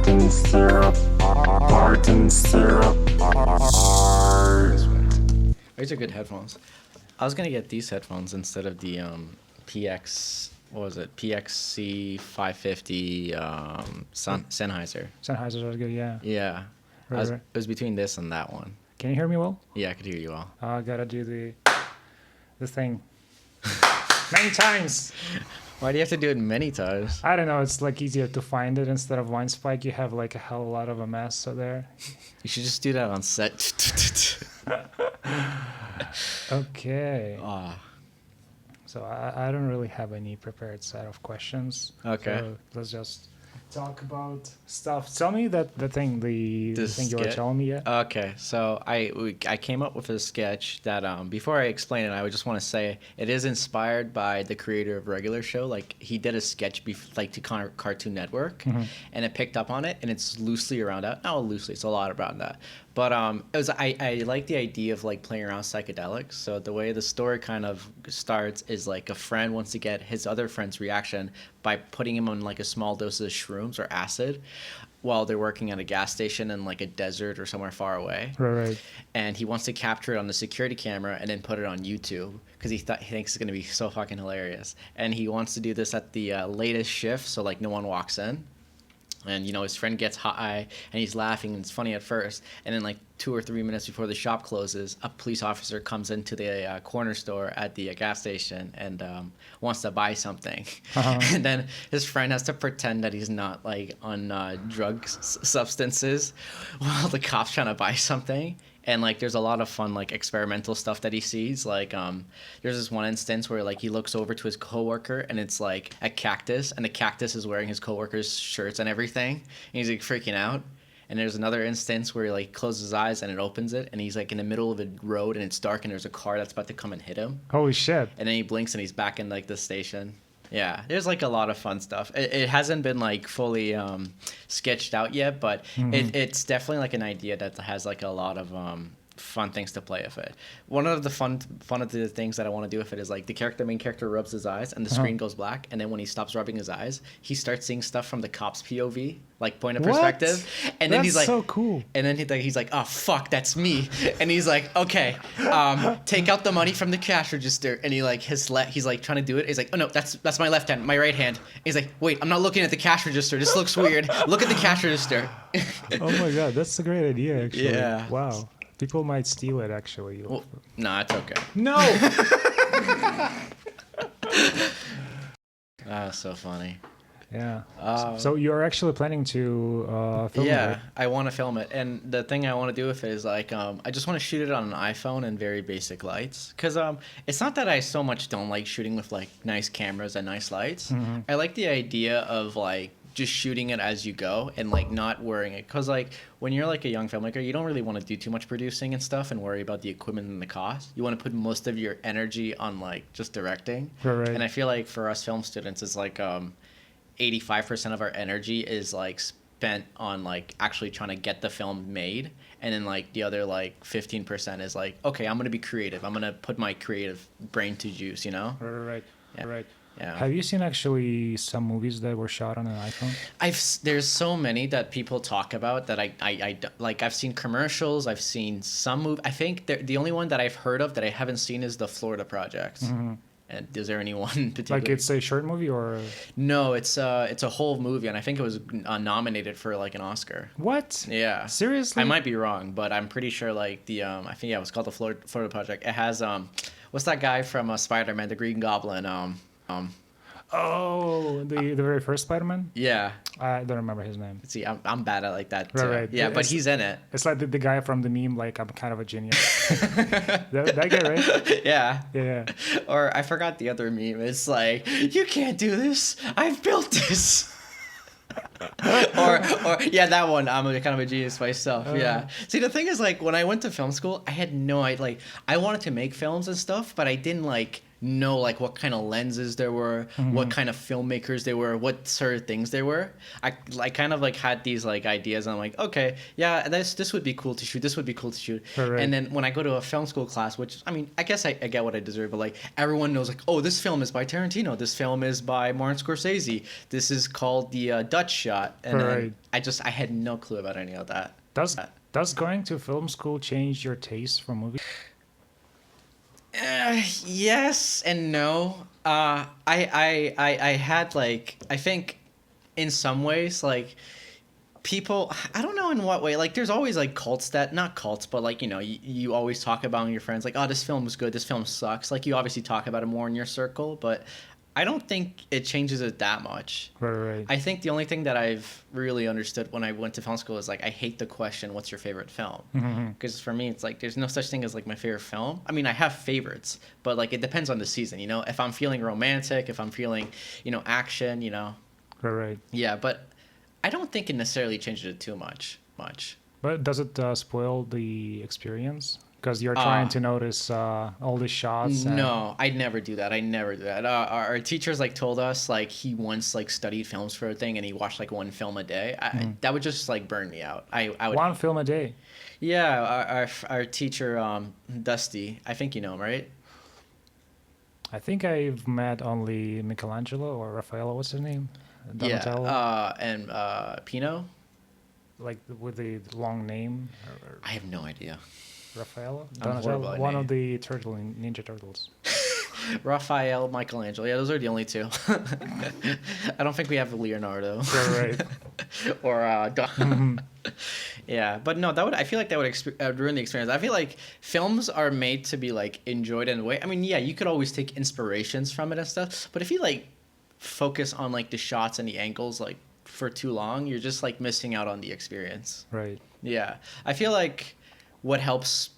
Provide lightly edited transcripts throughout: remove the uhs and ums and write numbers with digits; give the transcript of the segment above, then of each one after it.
Barton syrup. Barton syrup. These are good headphones. I was gonna get these headphones instead of the PX. What was it? PXC 550 Sennheiser. Sennheiser was good, yeah. Yeah. Right. It was between this and that one. Can you hear me well? Yeah, I could hear you well. I gotta do the thing many times. Why do you have to do it many times? I don't know. It's like easier to find it instead of Wine Spike. You have like a hell of a lot of a mess so there. You should just do that on set. Okay. Ah. So I don't really have any prepared set of questions. Okay. So let's just talk about stuff. Tell me the thing you were telling me. Yeah. Okay, so I came up with a sketch that before I explain it, I would just want to say it is inspired by the creator of Regular Show. Like he did a sketch to Cartoon Network, and it picked up on it, and it's loosely around that. Not loosely, it's a lot around that. But it was I like the idea of like playing around psychedelics. So the way the story kind of starts is like a friend wants to get his other friend's reaction by putting him on like a small dose of shrooms or acid while they're working at a gas station in like a desert or somewhere far away. Right. And he wants to capture it on the security camera and then put it on YouTube because he thinks it's going to be so fucking hilarious. And he wants to do this at the latest shift so like no one walks in. And, you know, his friend gets high and he's laughing and it's funny at first. And then like 2 or 3 minutes before the shop closes, a police officer comes into the corner store at the gas station and wants to buy something. And then his friend has to pretend that he's not like on substances while the cop's trying to buy something. And like there's a lot of fun like experimental stuff that he sees. Like there's this one instance where like he looks over to his coworker and it's like a cactus and the cactus is wearing his coworker's shirts and everything. And he's like freaking out. And there's another instance where he like closes his eyes and it opens it and he's like in the middle of a road and it's dark and there's a car that's about to come and hit him. Holy shit. And then he blinks and he's back in like the station. Yeah, there's like a lot of fun stuff. It hasn't been like fully sketched out yet, but it's definitely like an idea that has like a lot of fun things to play with it. One of the fun of the things that I want to do with it is like the main character rubs his eyes and the screen goes black, and then when he stops rubbing his eyes, he starts seeing stuff from the cop's POV, like point of perspective. And then he's like, so cool. And then he's like, oh fuck, that's me. And he's like, okay, take out the money from the cash register. And he like he's like trying to do it. He's like, oh no, that's my left hand, my right hand. And he's like, wait, I'm not looking at the cash register. This looks weird. Look at the cash register. Oh my god, that's a great idea actually. Yeah. Wow. People might steal it, actually. Well, no, it's okay. No! That's so funny. Yeah. So you're actually planning to film it, Yeah, right? I want to film it. And the thing I want to do with it is, like, I just want to shoot it on an iPhone and very basic lights. Because it's not that I so much don't like shooting with, like, nice cameras and nice lights. I like the idea of, like, just shooting it as you go and like not worrying it, because like when you're like a young filmmaker, you don't really want to do too much producing and stuff and worry about the equipment and the cost. You want to put most of your energy on like just directing. Right. And I feel like for us film students, it's like 85% of our energy is like spent on like actually trying to get the film made, and then like the other like 15% is like, okay, I'm gonna be creative, I'm gonna put my creative brain to use, you know. Right. Yeah. Right. Yeah. Have you seen actually some movies that were shot on an iPhone? There's so many that people talk about that I like. I've seen commercials. I've seen some movie. I think the only one that I've heard of that I haven't seen is the Florida Project. And is there any one in particular? Like it's a short movie or? No, it's a whole movie, and I think it was nominated for like an Oscar. What? Yeah. Seriously? I might be wrong, but I'm pretty sure like the I think it was called the Florida Project. It has what's that guy from Spider-Man, the Green Goblin? Oh, the very first Spider-Man? Yeah. I don't remember his name. See, I'm bad at like that too. Right. Yeah, but he's in it. It's like the guy from the meme, like, I'm kind of a genius. that guy, right? Yeah. Yeah. Or I forgot the other meme. It's like, you can't do this. I've built this. or yeah, that one. I'm kind of a genius myself. Yeah. See, the thing is, like, when I went to film school, I had no idea. Like, I wanted to make films and stuff, but I didn't like know like what kind of lenses there were, what kind of filmmakers they were, what sort of things they were. I kind of like had these like ideas. And I'm like, okay, yeah, this would be cool to shoot. This would be cool to shoot. Right. And then when I go to a film school class, which I mean, I guess I get what I deserve, but like everyone knows like, oh, this film is by Tarantino. This film is by Martin Scorsese. This is called the Dutch Shot. And then I had no clue about any of that. Does going to film school change your taste for movies? Yes and no. I had like, I think in some ways like people, I don't know in what way, like there's always like cults that, not cults, but like, you know, you always talk about in your friends like, oh, this film was good, this film sucks. Like you obviously talk about it more in your circle, but I don't think it changes it that much. Right. I think the only thing that I've really understood when I went to film school is like I hate the question, "What's your favorite film?" Because for me, it's like there's no such thing as like my favorite film. I mean, I have favorites, but like it depends on the season. You know, if I'm feeling romantic, if I'm feeling, you know, action, you know. Right. Yeah, but I don't think it necessarily changes it too much. But does it spoil the experience? Because you're trying to notice all the shots. No, I'd never do that. Our teachers like told us like he once like studied films for a thing and he watched like one film a day. That would just like burn me out. I would. One film a day. Yeah, our teacher Dusty. I think you know him, right? I think I've met only Michelangelo or Raffaello. What's his name? Donatello. Yeah, and Pino. Like with the long name. I have no idea. Raffaello? Donatello, one of the Ninja Turtles. Raphael, Michelangelo. Yeah, those are the only two. I don't think we have Leonardo. Right. Or yeah, but no, I feel like that would ruin the experience. I feel like films are made to be like enjoyed in a way. I mean, yeah, you could always take inspirations from it and stuff, but if you like focus on like the shots and the angles like for too long, you're just like missing out on the experience. Right. Yeah, I feel like what helps,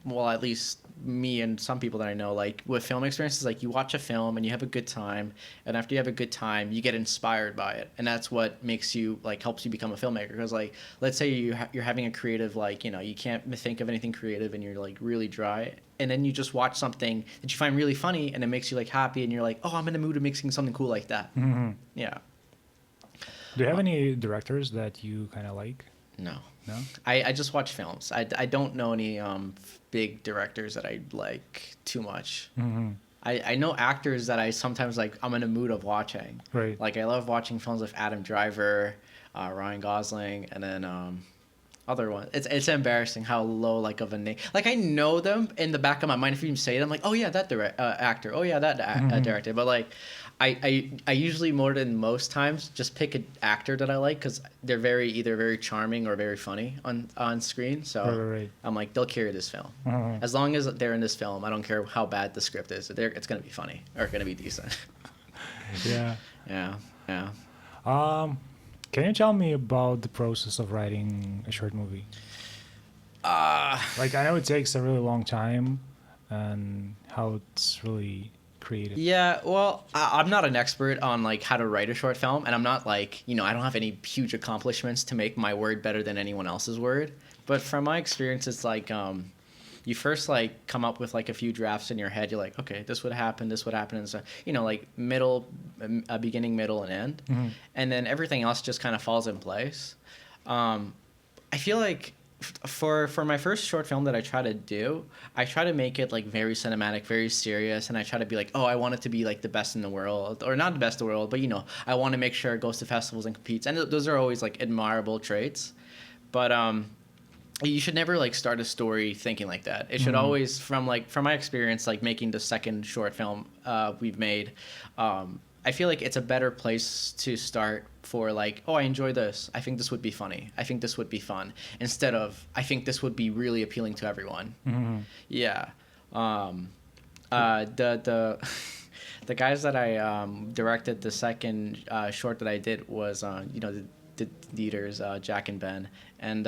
well, at least me and some people that I know, like with film experiences, like you watch a film and you have a good time, and after you have a good time, you get inspired by it, and that's what makes you like helps you become a filmmaker. Because like, let's say you're having a creative, like, you know, you can't think of anything creative and you're like really dry, and then you just watch something that you find really funny and it makes you like happy, and you're like, oh, I'm in the mood of making something cool like that. Yeah. Do you have any directors that you kind of like? No. No? I just watch films. I don't know any big directors that I like too much. I know actors that I sometimes like I'm in a mood of watching. Right. Like I love watching films with Adam Driver, Ryan Gosling, and then other ones. It's embarrassing how low like of a name. Like I know them in the back of my mind. If you even say it, I'm like, oh yeah, that actor. Oh yeah, that director. But like I usually more than most times just pick an actor that I like because they're either very charming or very funny on screen. So Right. I'm like, they'll carry this film. As long as they're in this film, I don't care how bad the script is. It's gonna be funny or gonna be decent. Yeah. Yeah. Can you tell me about the process of writing a short movie? Like I know it takes a really long time, and how it's really creative. Yeah, well, I'm not an expert on like how to write a short film, and I'm not like, you know, I don't have any huge accomplishments to make my word better than anyone else's word. But from my experience, it's like you first like come up with like a few drafts in your head. You're like, okay, this would happen, and so, you know, like beginning, middle, and end, and then everything else just kind of falls in place. I feel like for my first short film that I try to do, I try to make it like very cinematic, very serious, and I try to be like, oh, I want it to be like the best in the world, or not the best in the world, but you know, I want to make sure it goes to festivals and competes, and those are always like admirable traits. But you should never like start a story thinking like that. It should always, from my experience, like making the second short film we've made, I feel like it's a better place to start for like, oh, I enjoy this. I think this would be funny. I think this would be fun. Instead of, I think this would be really appealing to everyone. Yeah. The guys that I directed the second short that I did was, you know, the leaders, Jack and Ben. And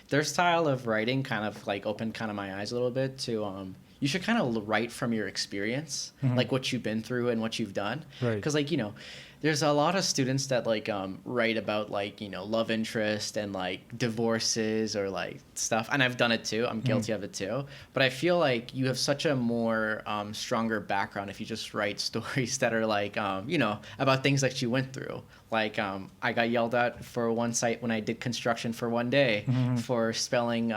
their style of writing kind of like opened kind of my eyes a little bit to... you should kind of write from your experience, like what you've been through and what you've done. Right. Because, like, you know, there's a lot of students that like write about like love interest and like divorces or like stuff, and I've done it too. I'm guilty of it too. But I feel like you have such a more stronger background if you just write stories that are like about things that you went through. Like I got yelled at for one site when I did construction for one day for spelling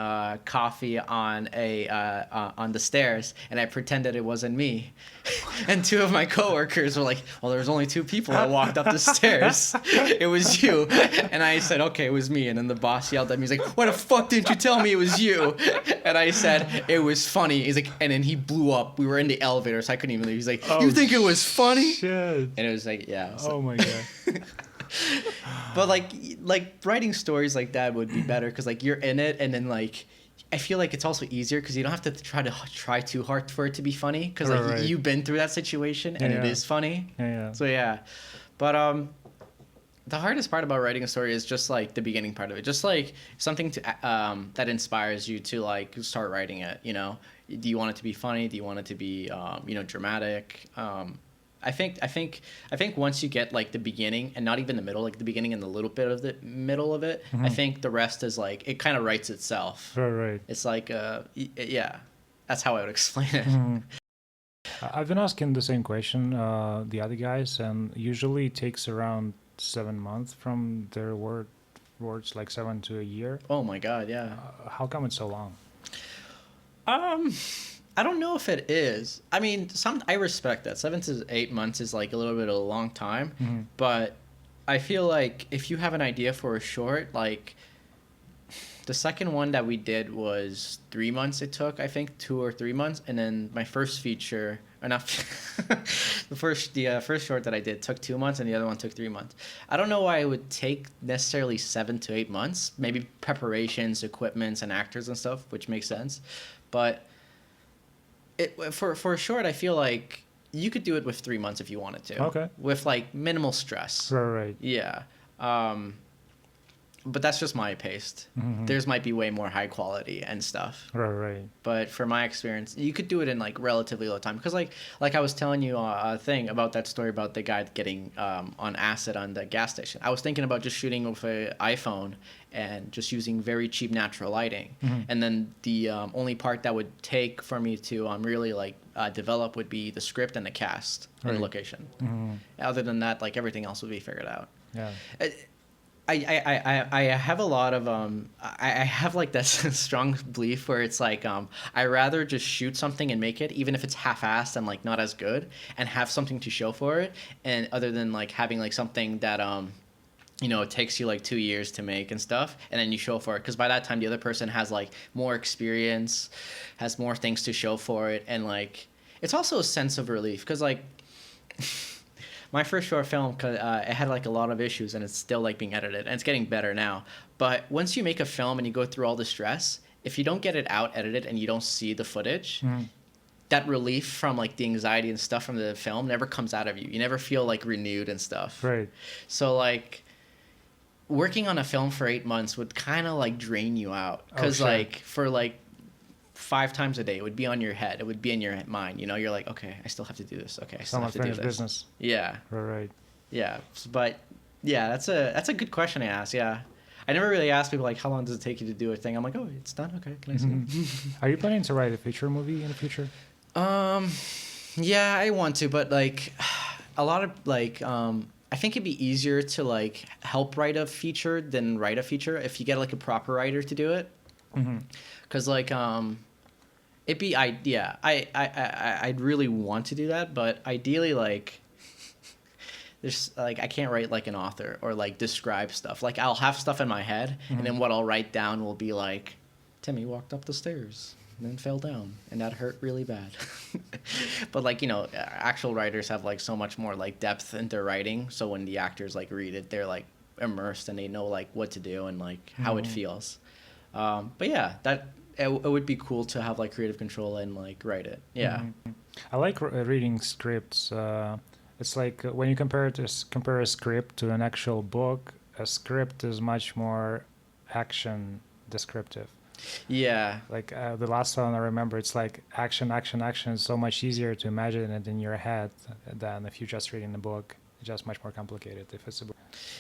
coffee on on the stairs, and I pretended it wasn't me. And two of my coworkers were like, "Well, there was only two people that walked up the stairs. It was you." And I said, "Okay, it was me." And then the boss yelled at me. He's like, "Why the fuck didn't you tell me it was you?" And I said, "It was funny." He's like, and then he blew up. We were in the elevator, so I couldn't even leave. He's like, "You think it was funny?" Shit. And it was like, yeah. Oh my god. But like writing stories like that would be better because like you're in it, and then like I feel like it's also easier because you don't have to try too hard for it to be funny because like right. you've been through that situation and it is funny. Yeah. So yeah, but the hardest part about writing a story is just like the beginning part of it, just like something to that inspires you to like start writing it. Do you want it to be funny? Do you want it to be dramatic? I think once you get like the beginning and not even the middle, like the beginning and the little bit of the middle of it, I think the rest is like it kind of writes itself. Right. It's like yeah, that's how I would explain it. I've been asking the same question the other guys, and usually it takes around 7 months from their words, like 7 to a year. Oh my god, yeah. How come it's so long? I don't know if it is. I mean, I respect that. 7 to 8 months is like a little bit of a long time, but I feel like if you have an idea for a short, like the second one that we did was 3 months. It took, I think, 2 or 3 months, and then my first feature, or not, the first short that I did took 2 months, and the other one took 3 months. I don't know why it would take necessarily 7 to 8 months. Maybe preparations, equipments, and actors and stuff, which makes sense, but. For a short, I feel like you could do it with 3 months if you wanted to. Okay. With like minimal stress. Right. Yeah. But that's just my pace. Theirs might be way more high quality and stuff. Right. But for my experience, you could do it in like relatively low time. Because like I was telling you a thing about that story about the guy getting on acid on the gas station. I was thinking about just shooting with an iPhone and just using very cheap natural lighting. And then the only part that would take for me to really like develop would be the script and the cast and the location. Other than that, like everything else would be figured out. Yeah. I have a lot of I have like that strong belief where it's like I rather just shoot something and make it even if it's half-assed and like not as good and have something to show for it, and other than like having like something that it takes you like 2 years to make and stuff, and then you show for it because by that time the other person has like more experience, has more things to show for it, and like it's also a sense of relief because like my first short film, it had like a lot of issues, and it's still like being edited, and it's getting better now. But once you make a film and you go through all the stress, if you don't get it out edited and you don't see the footage, that relief from like the anxiety and stuff from the film never comes out of you. You never feel like renewed and stuff. Right. So like working on a film for 8 months would kind of like drain you out because like for like 5 times a day it would be on your head, it would be in your mind, you're like, okay, I still have to do this, okay, I still have to do this business. Yeah. Right. Yeah, but yeah, that's a good question to ask. Yeah, I never really asked people like how long does it take you to do a thing. I'm like, oh, it's done, okay, can I see it? Are you planning to write a feature movie in the future? Yeah, I want to, but like a lot of like I think it'd be easier to like help write a feature than write a feature if you get like a proper writer to do it. Because like it'd be I'd really want to do that, but ideally like there's like I can't write like an author or like describe stuff. Like I'll have stuff in my head, and then what I'll write down will be like, Timmy walked up the stairs and then fell down, and that hurt really bad. But like actual writers have like so much more like depth in their writing, so when the actors like read it, they're like immersed and they know like what to do and like how it feels. But yeah, that it would be cool to have like creative control and like write it. Yeah. I like reading scripts. It's like when you compare a script to an actual book, a script is much more action descriptive. Yeah. Like the last one I remember, it's like action. It's so much easier to imagine it in your head than if you're just reading the book. It's just much more complicated if it's a book.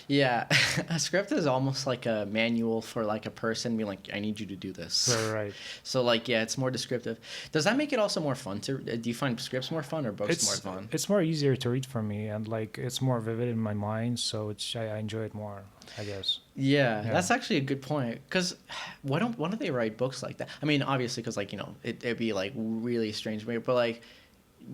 Yeah, a script is almost like a manual for like a person being like, I need you to do this. Right. So like, yeah, it's more descriptive. Does that make it also more fun to? Do you find scripts more fun or books more fun? It's more easier to read for me, and like it's more vivid in my mind, so I enjoy it more, I guess. Yeah, that's actually a good point. Because why don't they write books like that? I mean, obviously, because like it'd be like really strange, but like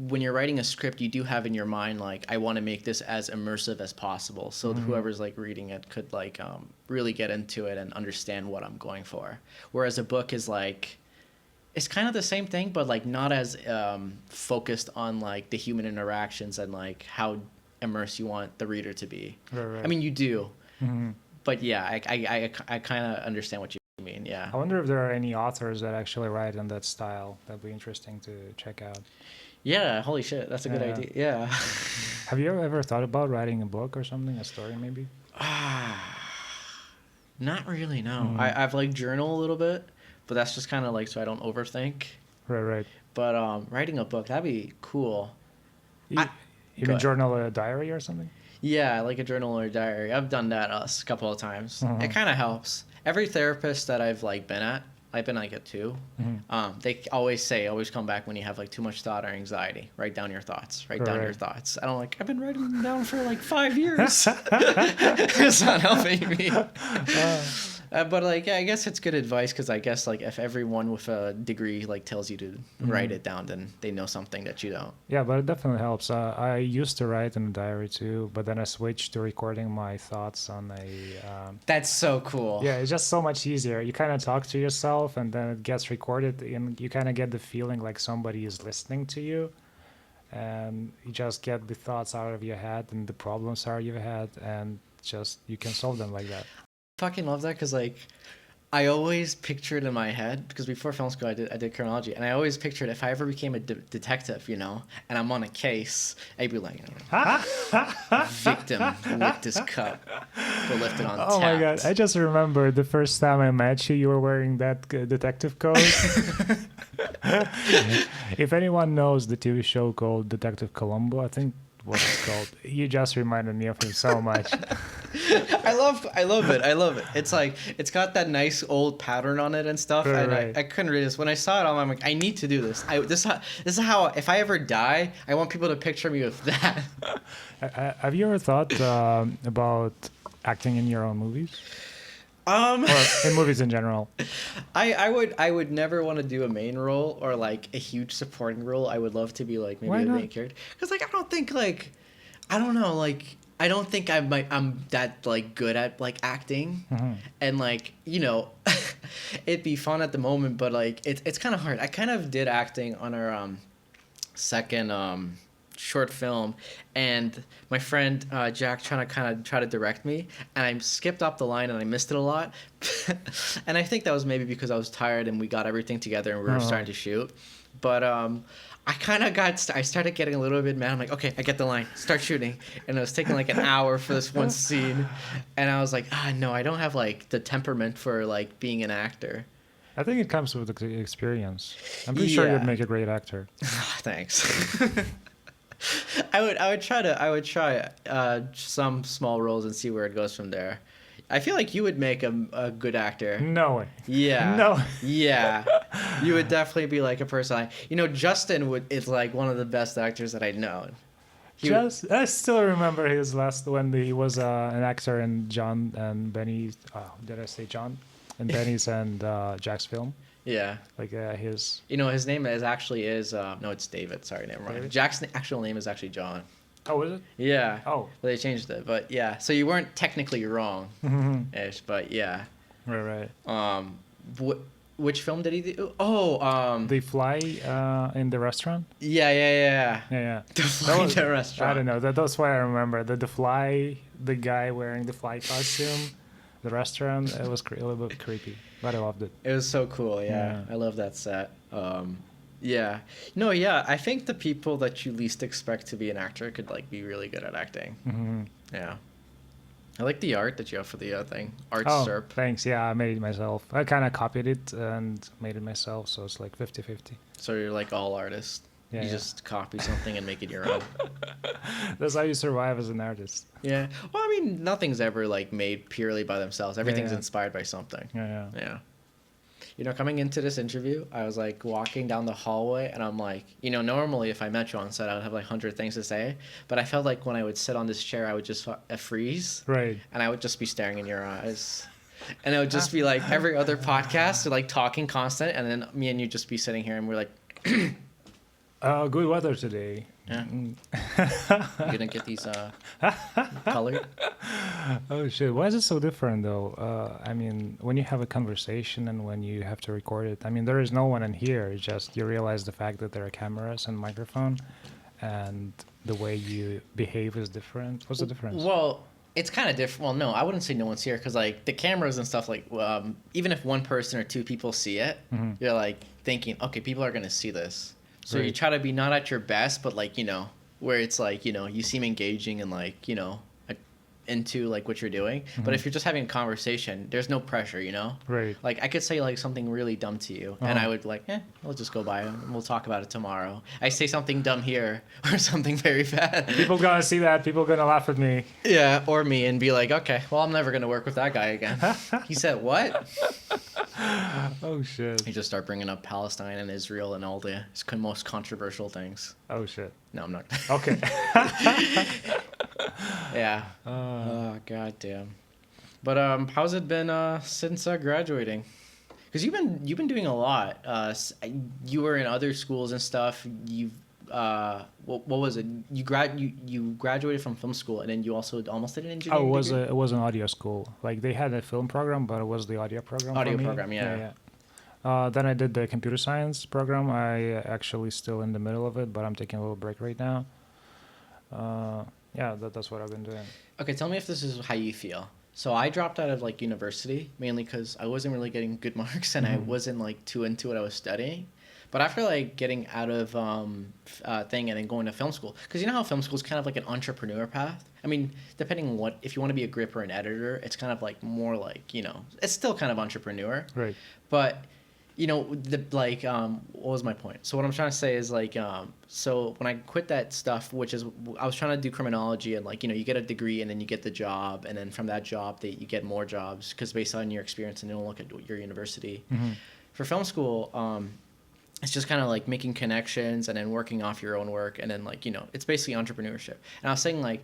when you're writing a script, you do have in your mind like I want to make this as immersive as possible, so whoever's like reading it could like really get into it and understand what I'm going for. Whereas a book is like it's kind of the same thing, but like not as focused on like the human interactions and like how immersed you want the reader to be. Right. I mean, you do, but yeah, I kind of understand what you mean. Yeah. I wonder if there are any authors that actually write in that style. That'd be interesting to check out. Yeah, holy shit, that's a good idea. Yeah. Have you ever thought about writing a book or something, a story maybe? Not really, no. I've like journal a little bit, but that's just kind of like so I don't overthink. Right. But writing a book, that'd be cool. Even journal a diary or something? Yeah, like a journal or a diary. I've done that a couple of times. It kind of helps. Every therapist that I've like been at, I've been like at 2. They always come back when you have like too much thought or anxiety. Write down your thoughts. Write down your thoughts. And I'm like, I've been writing them down for like 5 years. It's not helping me. But like, yeah, I guess it's good advice because I guess like if everyone with a degree like tells you to write it down, then they know something that you don't. Yeah, but it definitely helps. I used to write in a diary too, but then I switched to recording my thoughts on a. That's so cool. Yeah, it's just so much easier. You kind of talk to yourself, and then it gets recorded, and you kind of get the feeling like somebody is listening to you, and you just get the thoughts out of your head and the problems out of your head, and just you can solve them like that. Fucking love that because like I always pictured in my head because before film school I did criminology and I always pictured if I ever became a detective, and I'm on a case, I'd be like, victim licked his cup, but left it on Oh my god! I just remember the first time I met you. You were wearing that detective coat. If anyone knows the TV show called Detective Columbo, I think what it's called. You just reminded me of him so much. I love it. It's like it's got that nice old pattern on it and stuff. And I couldn't read this. When I saw it, I'm like, I need to do this. This is how if I ever die, I want people to picture me with that. Have you ever thought about acting in your own movies? Or in movies in general? I would never want to do a main role or like a huge supporting role. I would love to be like maybe a main character because like I don't think like I don't know like I don't think I'm that like good at like acting and like it'd be fun at the moment but like it's kind of hard. I kind of did acting on our second short film and my friend Jack trying to direct me and I skipped up the line and I missed it a lot and I think that was maybe because I was tired and we got everything together and we were starting to shoot but I started getting a little bit mad. I'm like, okay, I get the line, start shooting, and it was taking like an hour for this one scene and I was like, no, I don't have like the temperament for like being an actor. I think it comes with the experience. I'm pretty sure you'd make a great actor. Thanks. I would try some small roles and see where it goes from there. I feel like you would make a good actor. No way. Yeah. No. Yeah. You would definitely be like a person. Justin is like one of the best actors that I know. I still remember his when he was an actor in John and Benny's. Did I say John? And Benny's and Jack's film. Yeah. Like his. His name no, it's David. Sorry, never mind. David? Jack's actual name is actually John. Oh, is it? Yeah. Oh. Well, they changed it, but yeah. So you weren't technically wrong, ish, but yeah. Right. Which film did he do? Oh, The Fly in the restaurant. Yeah. The Fly in the restaurant. I don't know. That's why I remember the Fly. The guy wearing the Fly costume. The restaurant. It was a little bit creepy, but I loved it. It was so cool. Yeah. I love that set. Yeah. No, yeah. I think the people that you least expect to be an actor could like be really good at acting. Yeah. I like the art that you have for the thing. Serp. Thanks. Yeah, I made it myself. I kind of copied it and made it myself, so it's like 50-50. So you're like all artists. Yeah, You yeah. just copy something and make it your own. That's how you survive as an artist. Yeah. Well, I mean, nothing's ever like made purely by themselves. Everything's yeah. inspired by something. Yeah, yeah. Yeah. You know, coming into this interview, I was like walking down the hallway and I'm like, you know, normally if I met you on set, I would have like 100 things to say. But I felt like when I would sit on this chair, I would just freeze. Right. And I would just be staring in your eyes. And it would just be like every other podcast, like talking constant. And then me and you just be sitting here and we're like, Good weather today. yeah. You're going to get these colored. Oh shit! Why is it so different though? I mean, when you have a conversation and when you have to record it, I mean, there is no one in here. It's just you realize the fact that there are cameras and microphone, and the way you behave is different. What's the difference? Well, it's kind of different. Well, no, I wouldn't say no one's here because like the cameras and stuff. Like, even if one person or two people see it, you're like thinking, okay, people are gonna see this. So you Right. try to be not at your best, but like where it's like you seem engaging and like into like what you're doing. But if you're just having a conversation, there's no pressure. Right. Like I could say like something really dumb to you, and Uh-huh. I would like, we'll just go by and we'll talk about it tomorrow. I say something dumb here or something very bad. People gonna see that. People gonna laugh at me. Yeah, or me and be like, okay, well, I'm never gonna work with that guy again. He said what? Oh shit! You just start bringing up Palestine and Israel and all the most controversial things. Oh shit! No, I'm not. Okay. Yeah. Oh god damn. But how's it been since graduating? Because you've been doing a lot. You were in other schools and stuff. You've what was it? You graduated from film school and then you also almost did an engineering. degree? It was an audio school. Like they had a film program, but it was the audio program. for Audio me. program, yeah. Then I did the computer science program. I actually still in the middle of it, but I'm taking a little break right now. That's what I've been doing. Okay, tell me if this is how you feel. So I dropped out of like university mainly because I wasn't really getting good marks and I wasn't like too into what I was studying. But after like getting out of thing and then going to film school, because you know how film school is kind of like an entrepreneur path. I mean, depending on if you want to be a grip or an editor, it's kind of like more like it's still kind of entrepreneur. Right. But what was my point? So what I'm trying to say is like, so when I quit that stuff, which is I was trying to do criminology and like you get a degree and then you get the job and then from that job you get more jobs because based on your experience and they don't look at your university. For film school, it's just kind of like making connections and then working off your own work and then like it's basically entrepreneurship. And I was saying like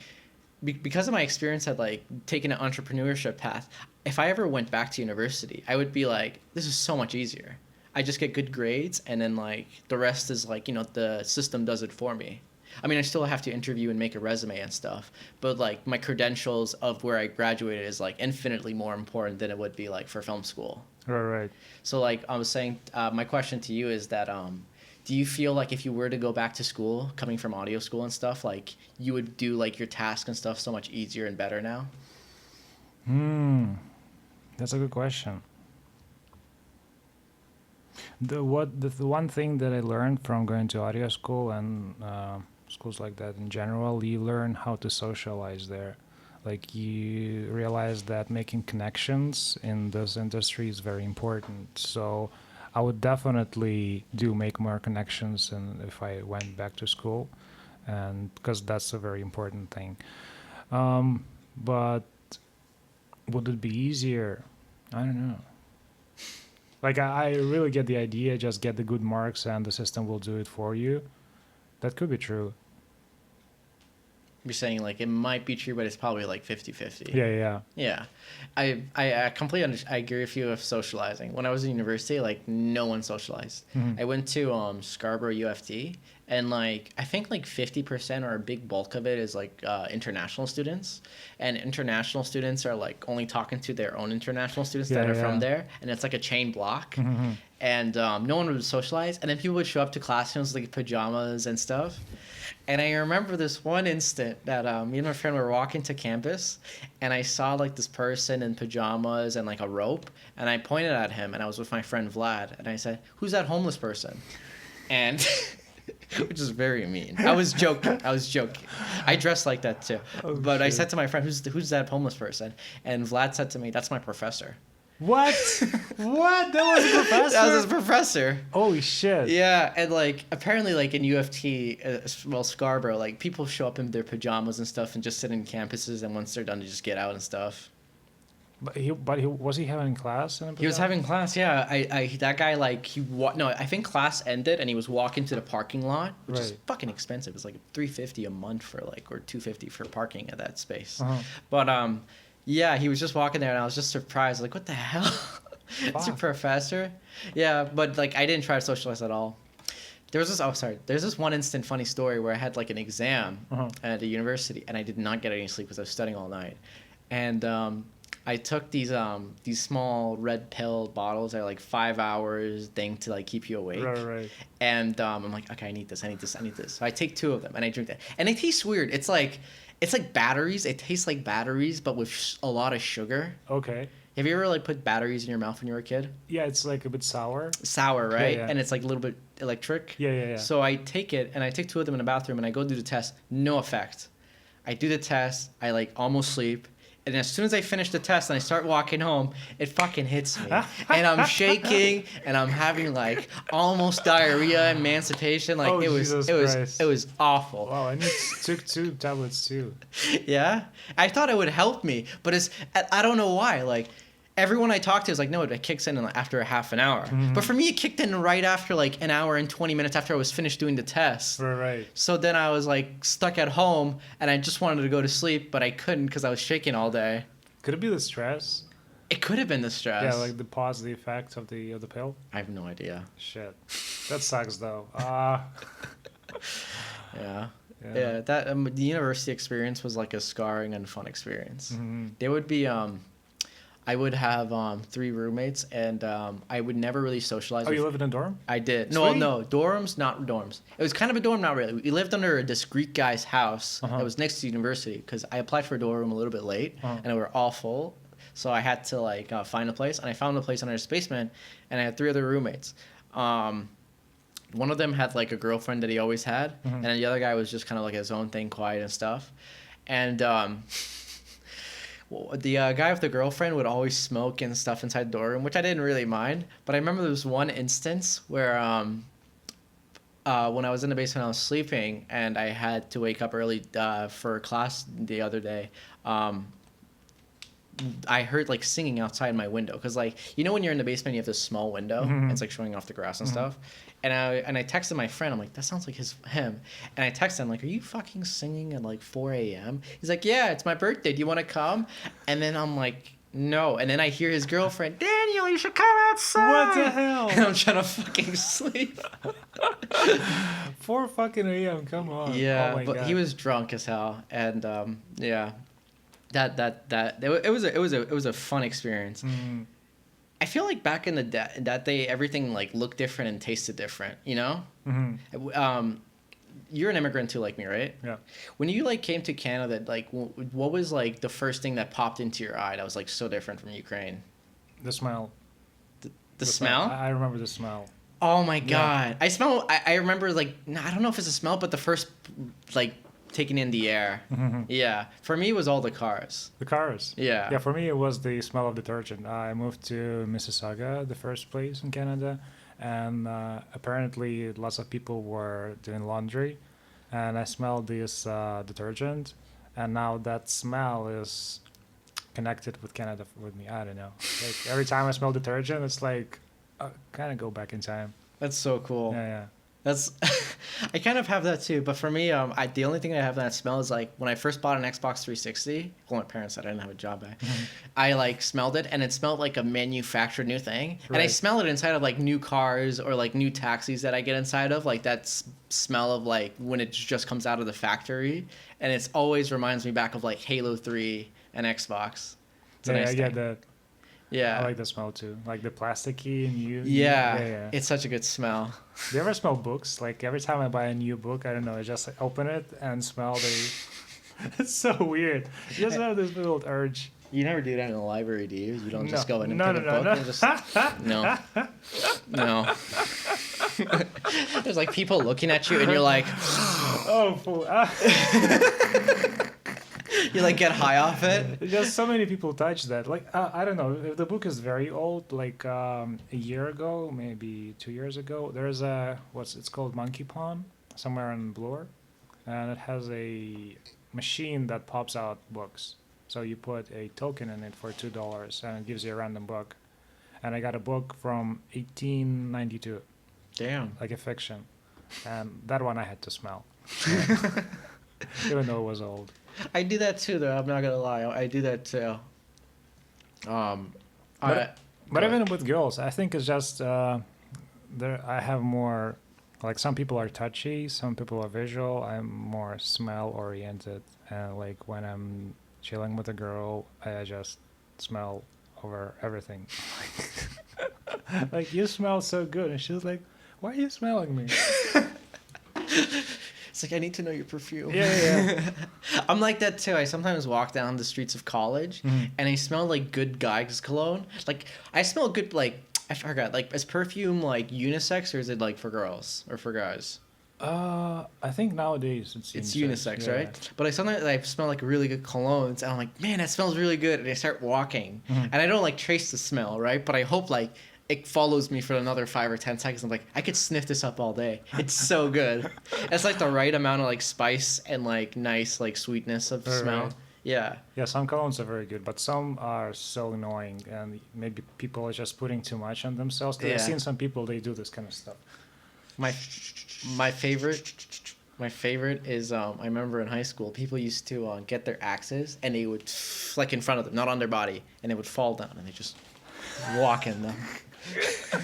because of my experience at like taking an entrepreneurship path, if I ever went back to university, I would be like, this is so much easier. I just get good grades and then like the rest is like the system does it for me. I mean, I still have to interview and make a resume and stuff, but like my credentials of where I graduated is like infinitely more important than it would be like for film school. Right. So like I was saying, my question to you is that do you feel like if you were to go back to school, coming from audio school and stuff, like you would do like your task and stuff so much easier and better now? That's a good question. The one thing that I learned from going to audio school and schools like that in general, you learn how to socialize there. Like you realize that making connections in this industry is very important. So I would definitely make more connections and if I went back to school, and because that's a very important thing. But would it be easier? I don't know. Like I really get the idea, just get the good marks and the system will do it for you. That could be true. You're saying like it might be true, but it's probably like 50-50. Yeah. Yeah, I completely I agree with you with socializing. When I was in university, like no one socialized. I went to Scarborough UFT, and like I think like 50% or a big bulk of it is like international students, and international students are like only talking to their own international students that are from there, and it's like a chain block. And no one would socialize, and then people would show up to classrooms like pajamas and stuff. And I remember this one instant that me and my friend were walking to campus, and I saw like this person in pajamas and like a rope, and I pointed at him, and I was with my friend Vlad, and I said, "Who's that homeless person?" And which is very mean. I was joking. I dressed like that too. But shit. I said to my friend, "Who's that homeless person?" And Vlad said to me, "That's my professor." What? What? That was a professor? That was his professor. Holy shit. Yeah, and like apparently like in UFT, well Scarborough, like people show up in their pajamas and stuff and just sit in campuses, and once they're done, they just get out and stuff. But he was he having class? He was having class, yeah. That guy like no, I think class ended and he was walking to the parking lot, which is Right. fucking expensive. It's like $350 a month for like, or $250 for parking at that space. Uh-huh. But yeah, he was just walking there and I was just surprised, like what the hell? It's your Fuck. professor? Yeah, but like I didn't try to socialize at all. There's this one instant funny story where I had like an exam Uh-huh. at a university and I did not get any sleep because I was studying all night. And I took these small red pill bottles that are like 5 hours thing to like keep you awake. Right. And I'm like, okay, I need this. So I take 2 of them and I drink that. And it tastes weird. It's like batteries. It tastes like batteries, but with a lot of sugar. Okay. Have you ever like put batteries in your mouth when you were a kid? Yeah, it's like a bit sour. Sour, right? Yeah. And it's like a little bit electric. Yeah. So I take it and I take 2 of them in the bathroom and I go do the test. No effect. I do the test. I like almost sleep. And as soon as I finish the test and I start walking home, it fucking hits me. And I'm shaking and I'm having like almost diarrhea, emancipation. Like Oh, it was Jesus Christ. it was awful. Wow, I took 2 tablets too. Yeah. I thought it would help me, but I don't know why. Like everyone I talked to is like, no, it kicks in after a half an hour. Mm-hmm. But for me, it kicked in right after like an hour and 20 minutes after I was finished doing the test. Right. So then I was like stuck at home and I just wanted to go to sleep, but I couldn't because I was shaking all day. Could it be the stress? It could have been the stress. Yeah, like the positive effect of the pill. I have no idea. Shit, that sucks though. Yeah. Yeah. Yeah, that the university experience was like a scarring and fun experience. Mm-hmm. There would be I would have 3 roommates and I would never really socialize. Oh, with you live in a dorm? I did. Sweet. No, dorms, not dorms. It was kind of a dorm, not really. We lived under this Greek guy's house Uh-huh. that was next to the university because I applied for a dorm room a little bit late Uh-huh. and they were all full. So I had to like find a place, and I found a place under his basement, and I had 3 other roommates. One of them had like a girlfriend that he always had, Mhm. and then the other guy was just kind of like his own thing, quiet and stuff. And the guy with the girlfriend would always smoke and stuff inside the dorm room, which I didn't really mind. But I remember there was one instance where when I was in the basement, I was sleeping, and I had to wake up early for class the other day. I heard like singing outside my window because like when you're in the basement you have this small window, Mhm. it's like showing off the grass and stuff, and I texted my friend, I'm like, that sounds like him, and I texted him like, are you fucking singing at like 4 a.m.? He's like, yeah, it's my birthday, do you want to come? And then I'm like, no, and then I hear his girlfriend, Daniel, you should come outside. What the hell? And I'm trying to fucking sleep. 4 fucking a.m. Come on. Yeah, Oh my but God. he was drunk as hell, and yeah, it was a fun experience. Mhm. I feel like back in that day, everything like looked different and tasted different. Mhm. You're an immigrant too, like me, right? Yeah. When you like came to Canada, like what was like the first thing that popped into your eye that was like so different from Ukraine? The smell. The smell? I remember the smell. Oh my Yeah. god! I remember like I don't know if it's a smell, but the first like taking in the air. Mhm. Yeah, for me it was all the cars. The cars. Yeah. Yeah, for me it was the smell of detergent. I moved to Mississauga, the first place in Canada, and apparently lots of people were doing laundry, and I smelled this detergent, and now that smell is connected with Canada with me. I don't know. Like every time I smell detergent, it's like I kind of go back in time. That's so cool. Yeah. That's I kind of have that too, but for me, the only thing I have that smell is like when I first bought an Xbox 360. Well, my parents said I didn't have a job back. I like smelled it, and it smelled like a manufactured new thing. And I Right. smell it inside of like new cars or like new taxis that I get inside of, like that smell of like when it just comes out of the factory, and it's always reminds me back of like Halo 3 and Xbox. It's a Yeah, nice I get thing. that. Yeah. I like the smell too. Like the plasticky and you. Yeah, it's such a good smell. Do you ever smell books? Like every time I buy a new book, I don't know, I just open it and smell the. It's so weird. You just have this little urge. You never do that in the library, do you? You don't just No. go in and No, pick no, a book no, and just no. There's like people looking at you, and you're like, Oh, fool. You like get high off it. Just so many people touch that. Like I don't know if the book is very old. Like a year ago, maybe 2 years ago, there's a it's called Monkey Pawn somewhere in Bloor, and it has a machine that pops out books. So you put a token in it for $2, and it gives you a random book. And I got a book from 1892, Damn. like a fiction, and that one I had to smell, even though it was old. I do that too, though. I'm not gonna lie. I do that too. But even with girls, I think it's just there. I have more. Like some people are touchy, some people are visual. I'm more smell oriented, and like when I'm chilling with a girl, I just smell over everything. Like, you smell so good, and she was like, "Why are you smelling me?" It's like, I need to know your perfume. Yeah. I'm like that too. I sometimes walk down the streets of college and I smell like good guys' cologne. Like, I smell good, like, I forgot, like, is perfume like unisex or is it like for girls or for guys? I think nowadays It's unisex, yeah. right? But I sometimes I smell like really good colognes and I'm like, man, that smells really good. And I start walking and I don't like trace the smell, right? But I hope like it follows me for another 5 or 10 seconds. I'm like, I could sniff this up all day. It's so good. It's like the right amount of like spice and like nice like sweetness of smell. Right. Yeah. Yeah, some colognes are very good, but some are so annoying, and maybe people are just putting too much on themselves. 'Cause Yeah. I've seen some people, they do this kind of stuff. My favorite is I remember in high school people used to get their axes and they would like in front of them, not on their body, and they would fall down and they just walk in them.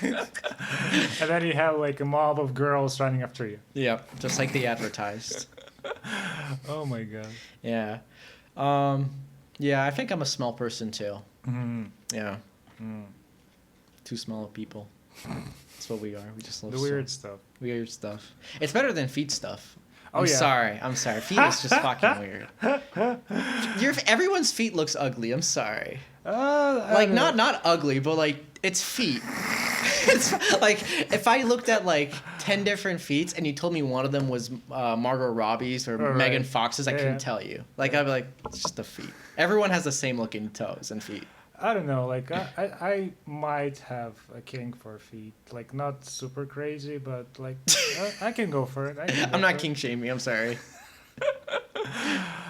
And then you have like a mob of girls running after you. Yeah, just like they advertised. Oh my god. Yeah. Yeah, I think I'm a smell person too. Yeah. Two smell people. That's what we are. We just love The weird stuff. weird stuff. It's better than feet stuff. Oh, I'm yeah. sorry. Feet is just fucking weird. Everyone's feet looks ugly. I'm sorry. Like not ugly, but like it's feet. It's like if I looked at like 10 different feet and you told me one of them was Margot Robbie's or Right. Megan Fox's, I Yeah. couldn't tell you. Like I'd be like, it's just the feet. Everyone has the same looking toes and feet. I don't know. Like I might have a kink for feet. Like not super crazy, but like I can go for it. I'm not king shaming. I'm sorry.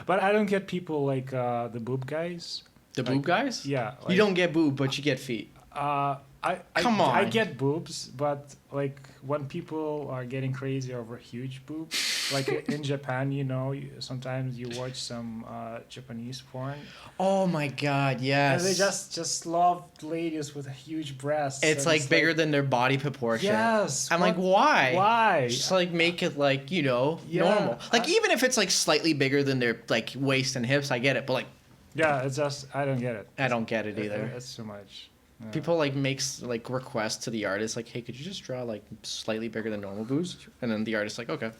But I don't get people like the boob guys. The boob guys? Yeah. You don't get boob, but you get feet. Come I on. get boobs, but like when people are getting crazy over huge boobs, like in Japan, sometimes you watch some Japanese porn, Oh my god, yes. and they just love ladies with huge breasts. It's and like bigger than their body proportion. Yes. I'm like, what- why? Why? Just like make it like, Yeah, normal. Like even if it's like slightly bigger than their like waist and hips, I get it. But like Yeah, it's just I don't get it. I don't get it either. It's too much. Yeah. People like makes like requests to the artist like, hey, could you just draw like slightly bigger than normal boobs? And then the artist's like, okay.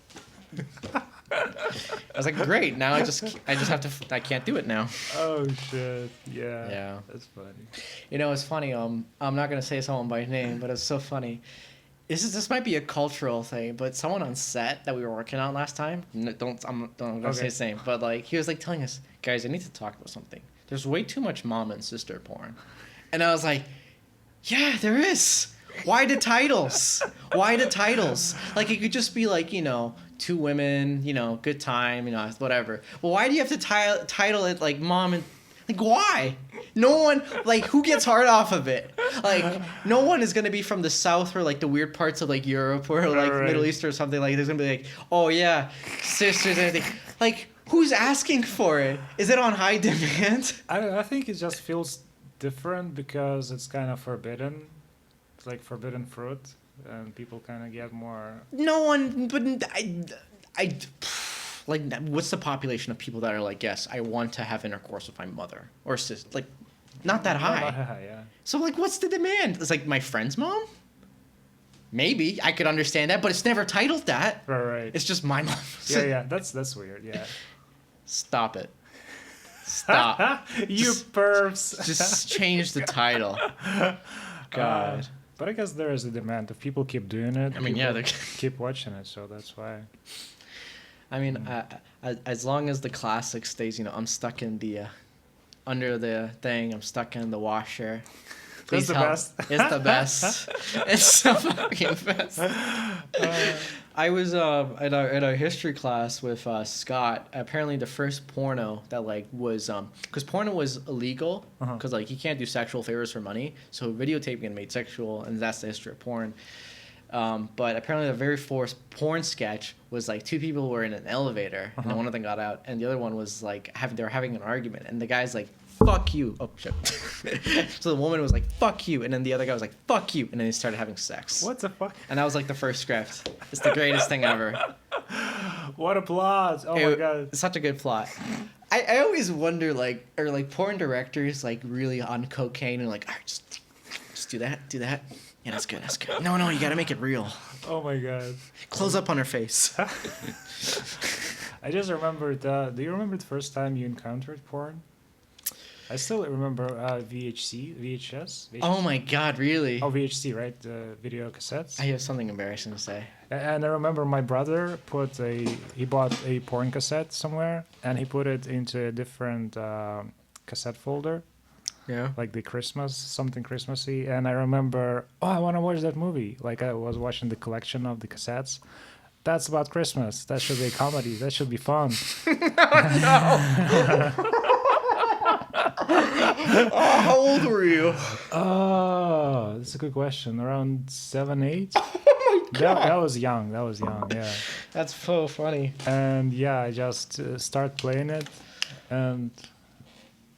I was like, great. Now I just have to. I can't do it now. Oh shit! Yeah. Yeah. That's funny. It's funny. I'm not gonna say someone by name, but it's so funny. This might be a cultural thing, but someone on set that we were working on last time. I'm gonna say his name, but like he was like telling us, guys, I need to talk about something. There's way too much mom and sister porn, and I was like, yeah, there is. Why the titles? Why the titles? Like it could just be like two women, good time, whatever. Well, why do you have to title it like mom and like why? No one like who gets hard off of it. Like no one is gonna be from the south or like the weird parts of like Europe or like Right. Middle East or something like. There's gonna be like, oh yeah, sisters and everything. Like who's asking for it? Is it on high demand? I think it just feels different because it's kind of forbidden. It's like forbidden fruit, and people kind of get more. No one, but I like what's the population of people that are like, yes, I want to have intercourse with my mother or sister, like not that high. Not high, yeah. So like what's the demand? It's like my friend's mom? Maybe I could understand that, but it's never titled that. Right. It's just my mom. Yeah. That's weird. Yeah. Stop it. Stop. You pervs. Just change the title. God. But I guess there is a demand. If people keep doing it, I mean, yeah, people they're- keep watching it, so that's why. I mean, as long as the classic stays, you know, I'm stuck in the under the thing. I'm stuck in the washer. Please the help. best. It's the best. It's so fucking best. I was in a history class with Scott. Apparently, the first porno that like was because porno was illegal because like you can't do sexual favors for money. So videotaping it made sexual, and that's the history of porn. But apparently, the very first porn sketch was like two people were in an elevator, and one of them got out, and the other one was like they were having an argument, and the guy's like, "Fuck you!" Oh shit! So the woman was like, "Fuck you," and then the other guy was like, "Fuck you," and then they started having sex. What the fuck? And that was like the first script. It's the greatest thing ever. What a plot! Oh my god! It's such a good plot. I always wonder like, are like porn directors like really on cocaine and like, all right, just do that. Yeah, that's good. No, you gotta make it real. Oh my god! Close up on her face. I just remembered. Do you remember the first time you encountered porn? I still remember VHS. Oh my god, really? Oh, VHC, right? The video cassettes. I have something embarrassing to say. And I remember my brother he bought a porn cassette somewhere, and he put it into a different cassette folder. Yeah. Like the something Christmassy. And I remember, I want to watch that movie. Like I was watching the collection of the cassettes. That's about Christmas. That should be a comedy. That should be fun. Oh, how old were you? Oh, that's a good question. Around 7, 8? Oh my god. That was young, yeah. That's so funny. And yeah, I just start playing it. And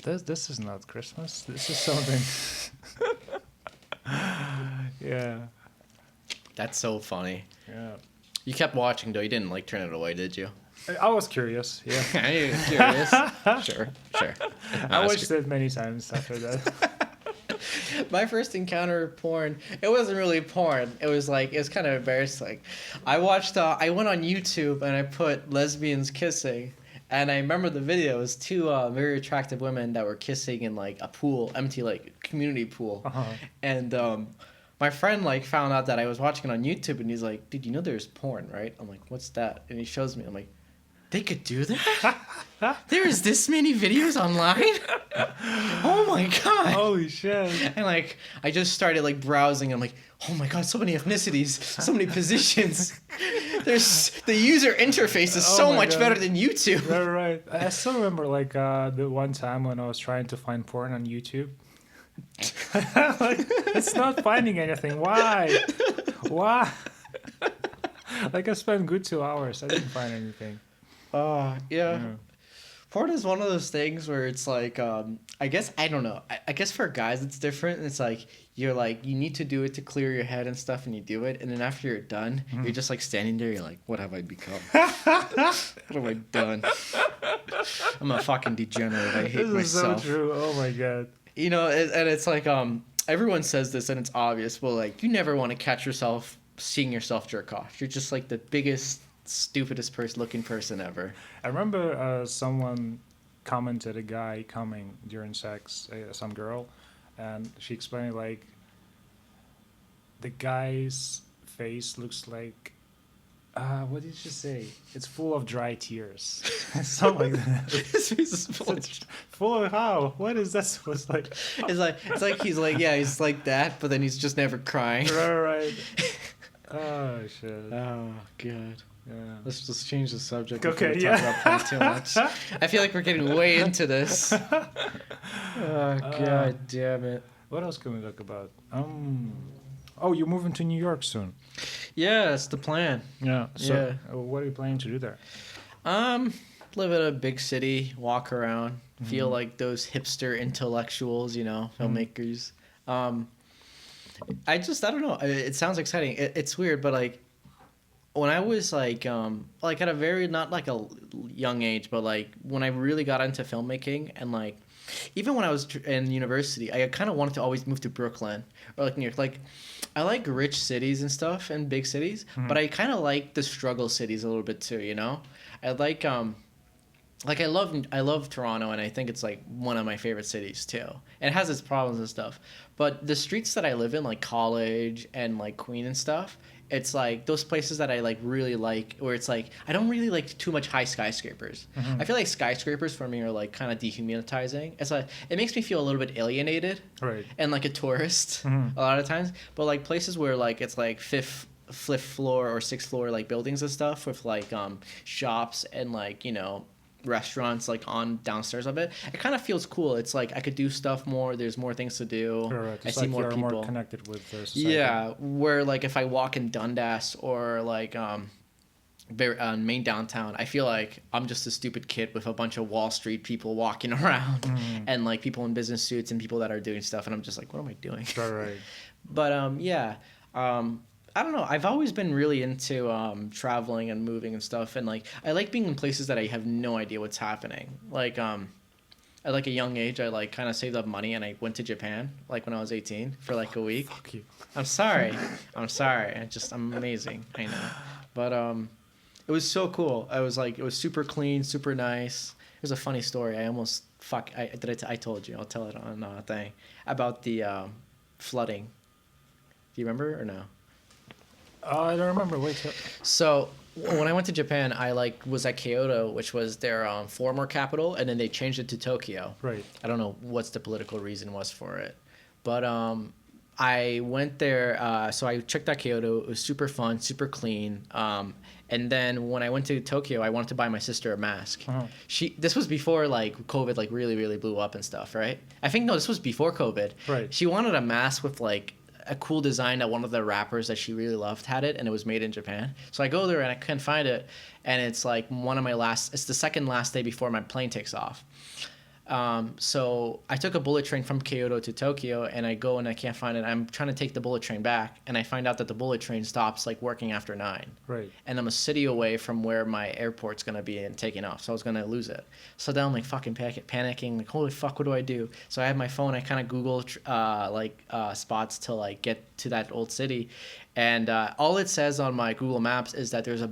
this is not Christmas. This is something. Yeah. That's so funny. Yeah. You kept watching though. You didn't like turn it away, did you? I was curious, yeah. I was curious. Sure. I watched it many times after that. My first encounter with porn, it wasn't really porn. It was kind of embarrassing. I went on YouTube and I put lesbians kissing. And I remember the video. It was two very attractive women that were kissing in like a pool, empty like community pool. And my friend like found out that I was watching it on YouTube and he's like, "Dude, you know there's porn, right?" I'm like, "What's that?" And he shows me. I'm like, "They could do that? There is this many videos online? Oh my god!" Holy shit! And like, I just started like browsing. I'm like, "Oh my god, so many ethnicities, so many positions. The user interface is so much better than YouTube." You're right. I still remember like the one time when I was trying to find porn on YouTube. Like, it's not finding anything. Why? Like I spent good 2 hours. I didn't find anything. Yeah. Porn is one of those things where it's like, I guess, I don't know. I guess for guys it's different. It's like, you need to do it to clear your head and stuff, and you do it. And then after you're done, you're just like standing there. You're like, what have I become? What have I done? I'm a fucking degenerate. I hate myself. This is so true. Oh my god. You know, and it's like, everyone says this and it's obvious, but like, you never want to catch yourself seeing yourself jerk off. You're just like the biggest, stupidest looking person ever. I remember someone commented a guy coming during sex, some girl, and she explained like the guy's face looks like what did she say? It's full of dry tears. Something like that. His face is full of how? What is that supposed to like? It's like he's like that, but then he's just never crying. Right. Oh shit. Oh god. Yeah. Let's just change the subject. Okay, Talk about porn too much. I feel like we're getting way into this. Oh god damn it. What else can we talk about? Oh, you're moving to New York soon. Yeah, that's the plan. Yeah. So, what are you planning to do there? Live in a big city, walk around, feel like those hipster intellectuals, filmmakers. I don't know. It sounds exciting. It's weird, but like when I was like at a very, not like a young age, but like when I really got into filmmaking and like even when I was in university, I kind of wanted to always move to Brooklyn or like New York. Like I like rich cities and stuff and big cities, but I kind of like the struggle cities a little bit too, I like I love Toronto, and I think it's like one of my favorite cities too. It has its problems and stuff, but the streets that I live in, like College and like Queen and stuff, It's like those places that I like really like, where it's like I don't really like too much high skyscrapers. I feel like skyscrapers for me are like kind of dehumanizing. It's like it makes me feel a little bit alienated, Right. and like a tourist a lot of times. But like places where like it's like fifth floor or sixth floor like buildings and stuff with like shops and like restaurants like on downstairs of it, it kind of feels cool. It's like I could do stuff more. There's more things to do. Right. I It's see like more you're people. more connected with the society. Yeah, where like if I walk in Dundas or like main downtown, I feel like I'm just a stupid kid with a bunch of Wall Street people walking around and like people in business suits and people that are doing stuff, and I'm just like, what am I doing? Right. But yeah. I don't know. I've always been really into traveling and moving and stuff, and like I like being in places that I have no idea what's happening. Like at like a young age, I like kind of saved up money and I went to Japan like when I was 18 for like a week. Fuck you. I'm sorry. I'm amazing. I know, but it was so cool. I was like, it was super clean, super nice. It was a funny story. I almost I told you. I'll tell it on thing about the flooding. Do you remember or no? I don't remember. Wait. So when I went to Japan, I like was at Kyoto, which was their former capital, and then they changed it to Tokyo. Right. I don't know what's the political reason was for it, but I went there. So I checked out Kyoto. It was super fun, super clean. And then when I went to Tokyo, I wanted to buy my sister a mask. This was before like COVID like really blew up and stuff, right? I think no, this was before COVID. Right. She wanted a mask with like a cool design that one of the rappers that she really loved had it, and it was made in Japan. So I go there and I couldn't find it, and it's like it's the second last day before my plane takes off. So I took a bullet train from Kyoto to Tokyo, and I go and I can't find it. I'm trying to take the bullet train back, and I find out that the bullet train stops like working after 9. Right. And I'm a city away from where my airport's gonna be and taking off, so I was gonna lose it. So then I'm like fucking panicking, like holy fuck, what do I do? So I have my phone. I kind of Google spots to like get to that old city, and all it says on my Google Maps is that there's a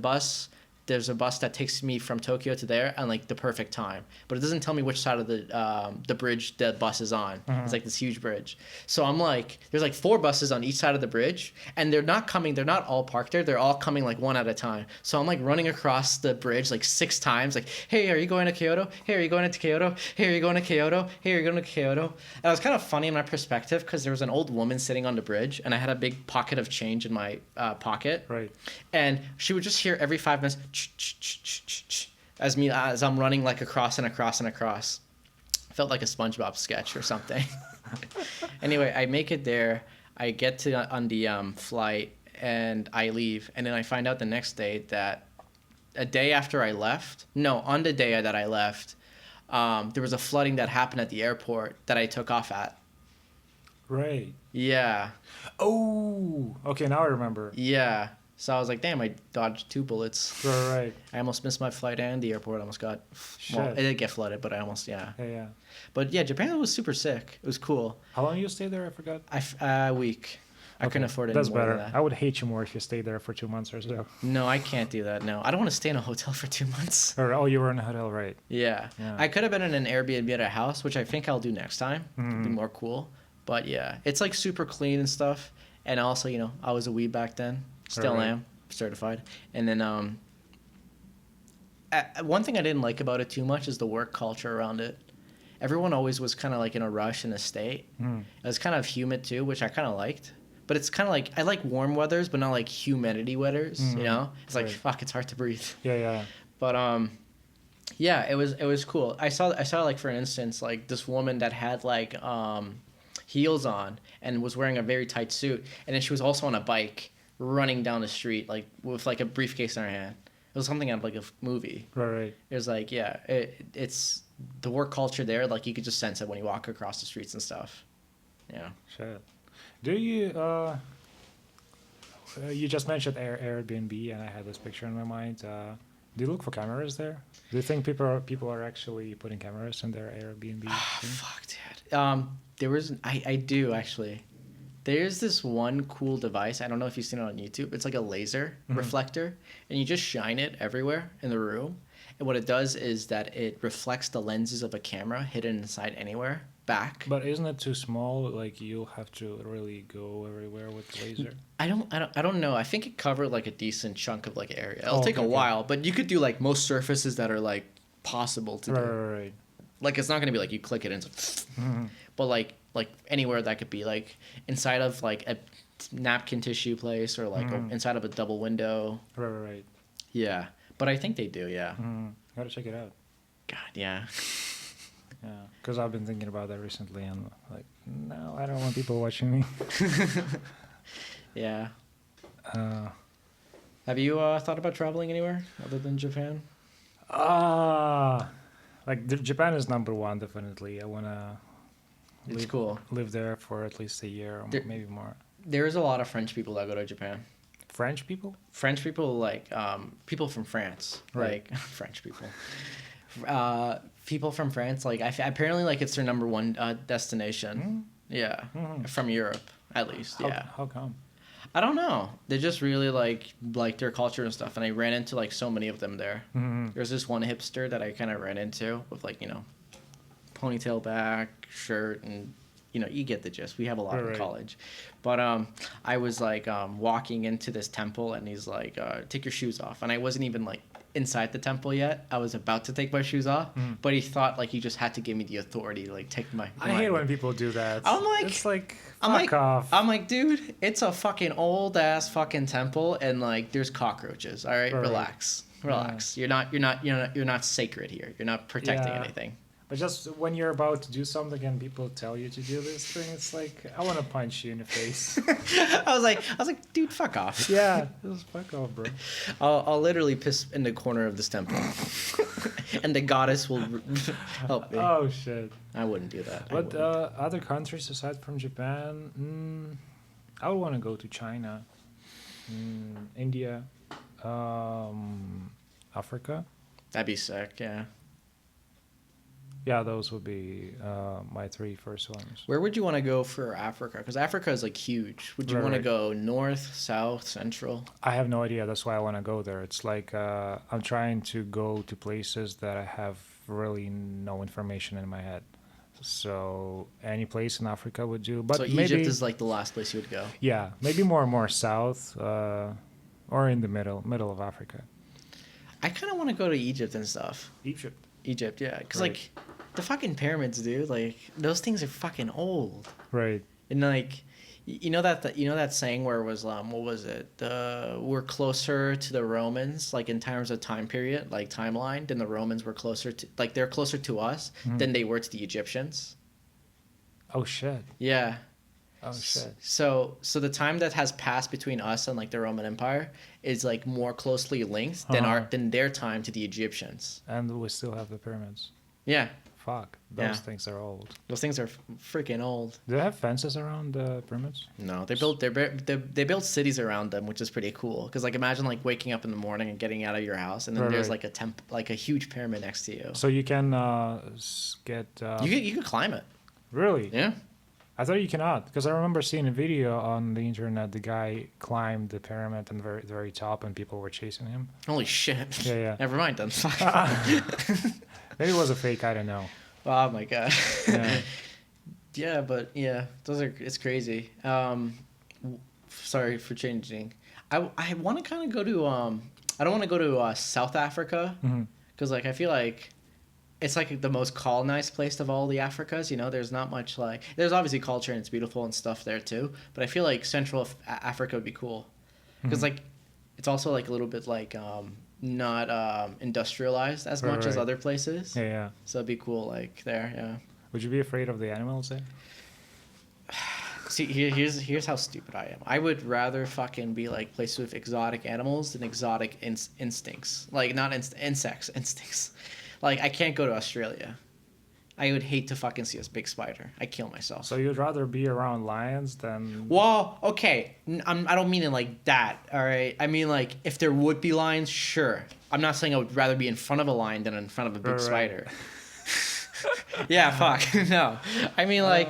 bus that takes me from Tokyo to there and like the perfect time, but it doesn't tell me which side of the bridge the bus is on. It's like this huge bridge. So I'm like, there's like 4 buses on each side of the bridge, and they're not all parked there. They're all coming like one at a time. So I'm like running across the bridge like 6 times, like, hey, are you going to Kyoto? Hey, are you going to Kyoto? Hey, are you going to Kyoto? Hey, are you going to Kyoto? And it was kind of funny in my perspective because there was an old woman sitting on the bridge, and I had a big pocket of change in my pocket. Right. And she would just hear every 5 minutes as I'm running like across and across and across. Felt like a SpongeBob sketch or something. Anyway, I make it there. I get to on the flight and I leave, and then I find out the next day that on the day that I left, there was a flooding that happened at the airport that I took off at. Right. Yeah. Oh. Okay. Now I remember. Yeah. So I was like, damn, I dodged 2 bullets. Right. I almost missed my flight and the airport almost got... Well, it did get flooded, but I almost, yeah. Yeah. But yeah, Japan was super sick. It was cool. How long you stayed there? I forgot. A week. I couldn't afford it That's more than better. that. I would hate you more if you stayed there for 2 months or so. No, I can't do that, no. I don't want to stay in a hotel for 2 months. Oh, you were in a hotel, right? Yeah. I could have been in an Airbnb at a house, which I think I'll do next time. It'd be more cool. But yeah, it's like super clean and stuff. And also, I was a weeb back then. Still am. Certified. And then one thing I didn't like about it too much is the work culture around it. Everyone always was kind of like in a rush in a state. It was kind of humid too, which I kind of liked. But it's kind of like I like warm weathers, but not like humidity weathers. It's like fuck, it's hard to breathe. Yeah. But yeah, it was cool. I saw like for instance like this woman that had like heels on and was wearing a very tight suit, and then she was also on a bike running down the street like with like a briefcase in her hand. It was something out of like a movie. Right. It was like it's the work culture there. Like you could just sense it when you walk across the streets and stuff. Yeah. Shit. Do you you just mentioned Airbnb, and I had this picture in my mind. Do you look for cameras there? Do you think people are actually putting cameras in their Airbnb? Fuck, dude. There was I do actually. There's this one cool device. I don't know if you've seen it on YouTube. It's like a laser reflector, and you just shine it everywhere in the room. And what it does is that it reflects the lenses of a camera hidden inside anywhere back. But isn't it too small? Like you'll have to really go everywhere with the laser. I don't know. I think it covered like a decent chunk of like area. It'll Oh, take a okay. while, but you could do like most surfaces that are like possible to do. Right. Like it's not gonna be like you click it and it's but like anywhere that could be like inside of like a napkin tissue place or like inside of a double window. Right. Yeah, but I think they do. Yeah. Gotta check it out. God, yeah. Yeah, because I've been thinking about that recently, and like, no, I don't want people watching me. Yeah. Uh, Have you thought about traveling anywhere other than Japan? Japan is number one, definitely. I wanna It's cool. live there for at least a year or maybe more. There is a lot of French people that go to Japan. French people? French people, like people from France, Right. like French people. People from France, like apparently, like it's their number one destination. Yeah, from Europe at least. Yeah. How come? I don't know. They just really like their culture and stuff, and I ran into like so many of them there. There's this one hipster that I kind of ran into with like ponytail back, shirt, and you get the gist. We have a lot in Right. college, but I was like walking into this temple, and he's like, "Take your shoes off," and I wasn't even like inside the temple yet. I was about to take my shoes off, but he thought like he just had to give me the authority to like take my. I hate when people do that. I'm like, it's like, I'm fuck like, off. I'm like, dude, it's a fucking old ass fucking temple, and like, there's cockroaches. All right, Right. relax. You're not sacred here. You're not protecting Yeah. anything. But just when you're about to do something and people tell you to do this thing, it's like, I want to punch you in the face. I was like, dude, fuck off. Yeah, just fuck off, bro. I'll literally piss in the corner of this temple, and the goddess will help me. Oh, shit. I wouldn't do that. I But wouldn't. other countries aside from Japan, I would want to go to China, India, Africa. That'd be sick. Yeah. Yeah, those would be my three first ones. Where would you want to go for Africa? Because Africa is like huge. Would you Right, want to right. go north, south, central? I have no idea. That's why I want to go there. It's like I'm trying to go to places that I have really no information in my head. So any place in Africa would do. But So maybe, Egypt is like the last place you would go. yeah, maybe more south or in the middle of Africa. I kind of want to go to Egypt and stuff. Egypt. Yeah, because Right. like the fucking pyramids, dude. Like those things are fucking old. Right. And like, you know that saying where it was what was it? We're closer to the Romans, like in terms of time period, like timeline, than the Romans were closer to, like they're closer to us than they were to the Egyptians. Oh shit. Yeah. Oh shit. So the time that has passed between us and like the Roman Empire is like more closely linked than their time to the Egyptians. And we still have the pyramids. Yeah. Fuck. Those Yeah. things are old. Those things are freaking old. Do they have fences around the pyramids? No, they built cities around them, which is pretty cool. Because like imagine like waking up in the morning and getting out of your house, and then Right, there's right. like a huge pyramid next to you. So you can get. You could climb it. Really? Yeah. I thought you cannot, because I remember seeing a video on the internet. The guy climbed the pyramid on the very top, and people were chasing him. Holy shit. Yeah. Never mind then. Fuck. Maybe it was a fake. I don't know. Oh my god. Yeah. Yeah, but yeah, it's crazy. Sorry for changing. I want to kind of go to I don't want to go to South Africa because like I feel like it's like the most colonized place of all the Africas. You know, there's not much like there's obviously culture and it's beautiful and stuff there too. But I feel like Central Africa would be cool because like it's also like a little bit like not industrialized as much as Right. other places. Yeah. So it'd be cool like there. Yeah. Would you be afraid of the animals there? See, here's how stupid I am. I would rather fucking be like places with exotic animals than exotic instincts. Like not insects, instincts. Like I can't go to Australia. I would hate to fucking see a big spider. I'd kill myself. So you'd rather be around lions than? Well, okay. I don't mean it like that. All right. I mean like if there would be lions, sure. I'm not saying I would rather be in front of a lion than in front of a big Right. spider. Yeah, fuck. No. I mean, like,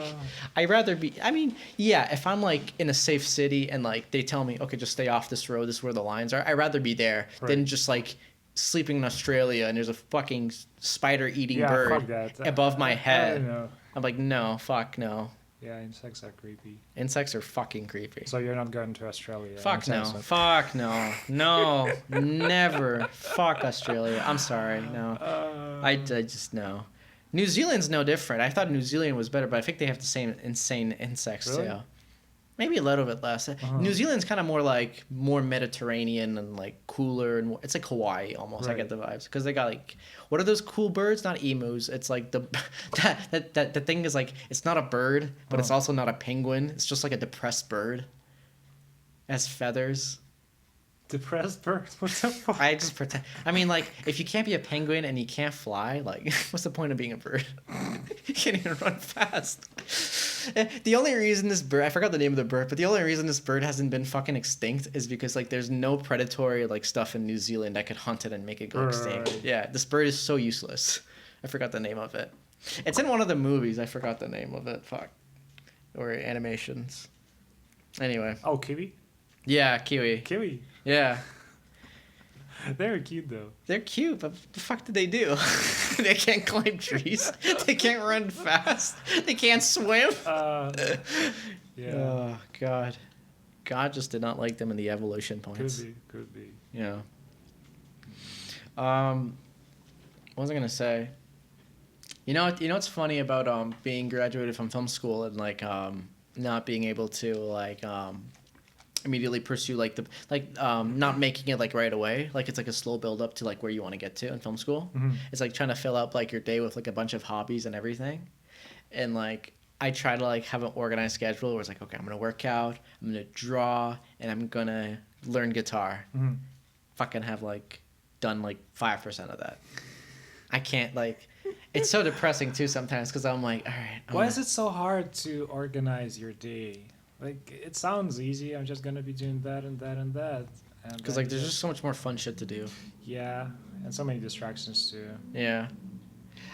I'd rather be... I mean, yeah, if I'm, like, in a safe city and, like, they tell me, okay, just stay off this road, this is where the lions are, I'd rather be there than Right. just, like, sleeping in Australia and there's a fucking spider-eating Yeah, bird fuck that. above my I head. don't know. I'm like, no, fuck no. Yeah, insects are creepy. Insects are fucking creepy. So you're not going to Australia? Fuck no. anytime soon? Fuck no. No. Never. Fuck Australia. I'm sorry. No. I just no. New Zealand's no different. I thought New Zealand was better, but I think they have the same insane insects Really? too. Maybe a little bit less. New Zealand's kind of more Mediterranean and like cooler and it's like Hawaii almost. I Right. get the vibes because they got like what are those cool birds? Not emus. It's like the that thing is like it's not a bird, but it's also not a penguin. It's just like a depressed bird. It has feathers. Depressed birds? What the fuck? I just pretend. I mean, like, if you can't be a penguin and you can't fly, like, what's the point of being a bird? You can't even run fast. The only reason this bird, I forgot the name of the bird, but the only reason this bird hasn't been fucking extinct is because, like, there's no predatory, like, stuff in New Zealand that could hunt it and make it go extinct. Right. Yeah, this bird is so useless. I forgot the name of it. It's in one of the movies. I forgot the name of it. Fuck. Or animations. Anyway. Oh, kiwi? Yeah, kiwi. Kiwi. Yeah. They're cute though. They're cute, but what the fuck did they do? They can't climb trees. They can't run fast. They can't swim. Yeah. Oh, God. God just did not like them in the evolution points. Could be. Yeah. What was I gonna say? You know what's funny about being graduated from film school and like not being able to like immediately pursue like not making it like right away, like it's like a slow build up to like where you want to get to in film school. It's like trying to fill up like your day with like a bunch of hobbies and everything, and like I try to like have an organized schedule where it's like, okay, I'm gonna work out, I'm gonna draw, and I'm gonna learn guitar. Fucking have like done like 5% of that. I can't like. It's so depressing too sometimes because I'm like, all right. Why is it so hard to organize your day? Like, it sounds easy. I'm just gonna be doing that and that and that. Because like there's just so much more fun shit to do. Yeah, and so many distractions too. Yeah.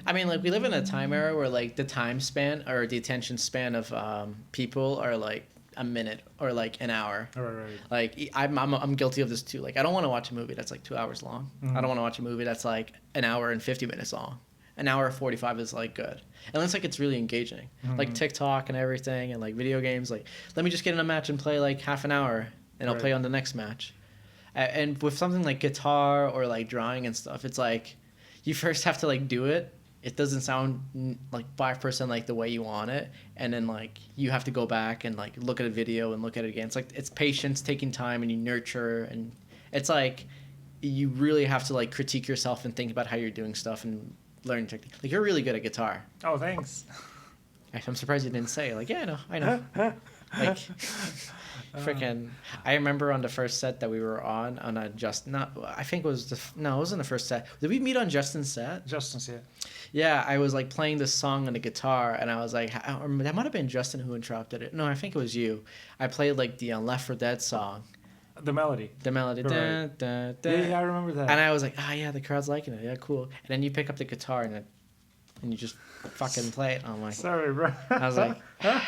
I mean, like we live in a time era where like the time span or the attention span of people are like a minute or like an hour. Right. Like I'm guilty of this too. Like I don't want to watch a movie that's like 2 hours long. I don't want to watch a movie that's like an hour and 50 minutes long. An hour 45 is like good, unless like it's really engaging, like TikTok and everything, and like video games. Like let me just get in a match and play like half an hour, and I'll play on the next match. And with something like guitar or like drawing and stuff, it's like you first have to like do it. It doesn't sound like 5% like the way you want it, and then like you have to go back and like look at a video and look at it again. It's like it's patience, taking time, and you nurture, and it's like you really have to like critique yourself and think about how you're doing stuff and learn technique. Like you're really good at guitar. Oh, thanks. I'm surprised you didn't say like, yeah, I know. Like freaking I remember on the first set that we were on a I think it was it wasn't the first set. Did we meet on Justin's set? Justin's, yeah. Yeah, I was like playing this song on the guitar and I was like that might have been Justin who interrupted it. No, I think it was you. I played like the Left 4 Dead song. The melody. Right. Da, da, da. Yeah, I remember that. And I was like, yeah, the crowd's liking it. Yeah, cool. And then you pick up the guitar and you just fucking play it. I'm like, sorry, bro. I was like, God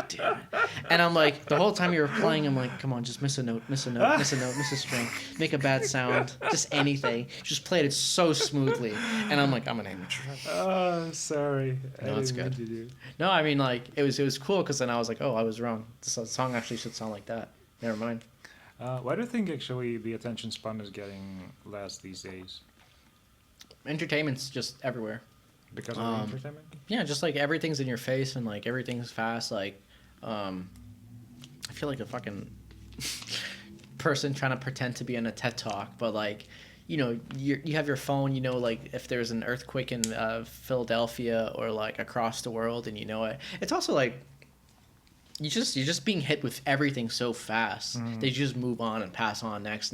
damn it. And I'm like, the whole time you were playing, I'm like, come on, just miss a note, miss a string, make a bad sound, just anything. Just played it so smoothly. And I'm like, I'm an amateur. Oh, sorry. No, it's good. Mean to do. No, I mean, like, it was cool because then I was like, oh, I was wrong. The song actually should sound like that. Never mind. Why do you think actually the attention span is getting less these days? Entertainment's just everywhere. Because of the entertainment? Yeah, just like everything's in your face and like everything's fast. Like, I feel like a fucking person trying to pretend to be in a TED Talk, but like, you know, you have your phone. You know, like if there's an earthquake in Philadelphia or like across the world, and you know it. It's also like you're just being hit with everything so fast that you just move on and pass on next.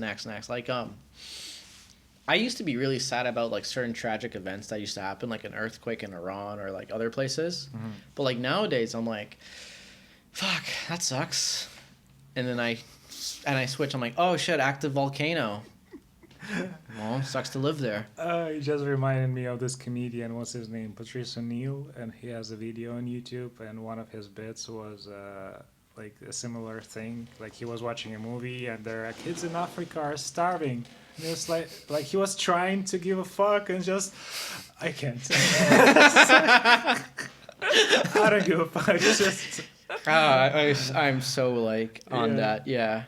Like I used to be really sad about like certain tragic events that used to happen, like an earthquake in Iran or like other places. But like nowadays, I'm like, fuck, that sucks. And then I switch. I'm like, oh shit, active volcano. Well, sucks to live there. It just reminded me of this comedian. What's his name? Patrice O'Neill, and he has a video on YouTube, and one of his bits was like a similar thing. Like he was watching a movie, and there are kids in Africa are starving. And it's like he was trying to give a fuck and just I can't. I don't give a fuck. It's just I'm so like on that. Yeah.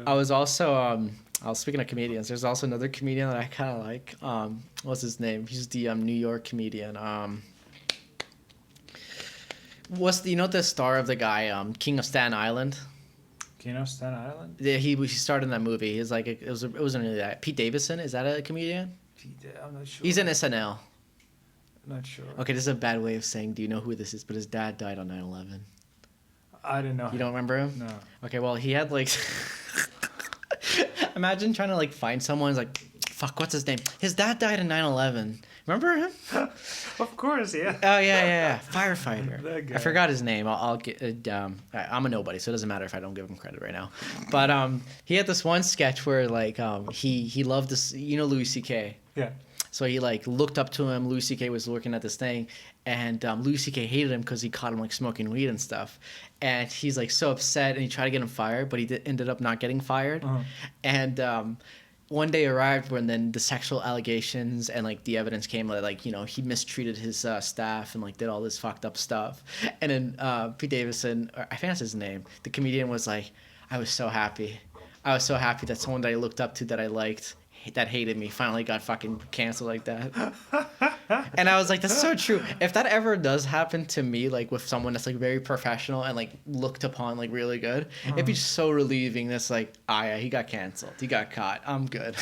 I was also I was speaking of comedians. There's also another comedian that I kind of like. What's his name? He's the New York comedian. You know the star of the guy King of Staten Island? King of Staten Island? Yeah, he starred in that movie. He's like it wasn't really that. Pete Davidson, is that a comedian? I'm not sure. He's in SNL. Not sure. Okay, this is a bad way of saying do you know who this is? But his dad died on 9/11. I don't know. You don't remember him? No. Okay, well he had like imagine trying to like find someone's like fuck, what's his name? His dad died in 9/11. Remember him? Of course, yeah. Oh yeah. Firefighter. That guy. I forgot his name. I'll get. I'm a nobody, so it doesn't matter if I don't give him credit right now. But he had this one sketch where like he loved this. You know Louis C.K. Yeah. So he like looked up to him. Louis C.K. was working at this thing, and Louis C.K. hated him because he caught him like smoking weed and stuff. And he's like so upset, and he tried to get him fired, but he ended up not getting fired. Uh-huh. And one day arrived when then the sexual allegations and like the evidence came that like he mistreated his staff and like did all this fucked up stuff. And then Pete Davidson, or I think that's his name, the comedian was like, I was so happy that someone that I looked up to that I liked that hated me finally got fucking canceled like that. And I was like, that's so true. If that ever does happen to me, like with someone that's like very professional and like looked upon like really good, it'd be so relieving. That's like, yeah, he got canceled, he got caught, I'm good.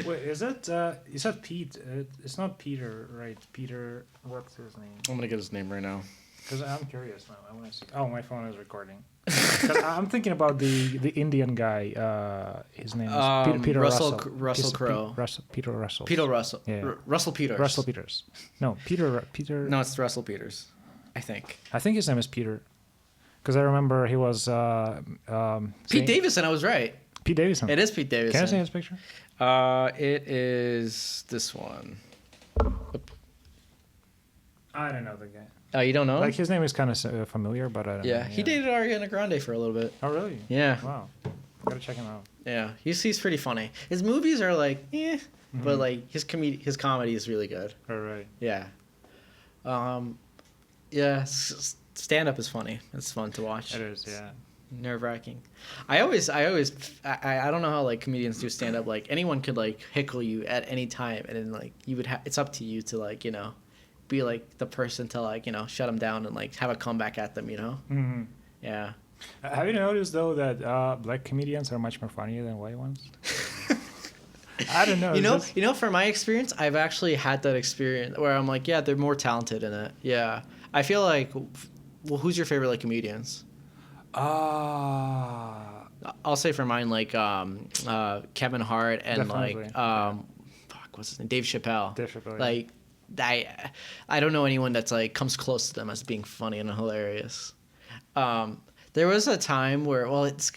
Wait, is it? You said Pete. It's not Peter, right? Peter. What's his name? I'm gonna get his name right now. Because I'm curious now. I want to see. Oh, my phone is recording. 'Cause I'm thinking about the Indian guy. His name is Peter Russell. Russell Crowe. Peter Russell. Peter Russell. Yeah. Russell Peters. Russell Peters. No, Peter. No, it's Russell Peters, I think. I think his name is Peter. Because I remember he was. Pete Davidson. I was right. Pete Davidson. It is Pete Davidson. Can I see his picture? It is this one. I don't know the guy. Oh, you don't know? Like his name is kind of familiar, but I don't know. Yeah, he dated Ariana Grande for a little bit. Oh, really? Yeah. Wow. Gotta check him out. Yeah, he's pretty funny. His movies are like, but like his comedy is really good. All right. Yeah. Yeah, stand up is funny. It's fun to watch. It is, yeah. Nerve-wracking. I don't know how like comedians do stand up. Like anyone could like heckle you at any time, and then like you would it's up to you to like be like the person to like shut them down and like have a comeback at them. Mm-hmm. Yeah. Have you noticed though that black comedians are much more funny than white ones? I don't know. From my experience, I've actually had that experience where I'm like, yeah, they're more talented in it. Yeah. I feel like, well, who's your favorite like comedians? I'll say for mine like Kevin Hart and Definitely. what's his name? Dave Chappelle. Dave Chappelle, Like I don't know anyone that's like comes close to them as being funny and hilarious. There was a time where it's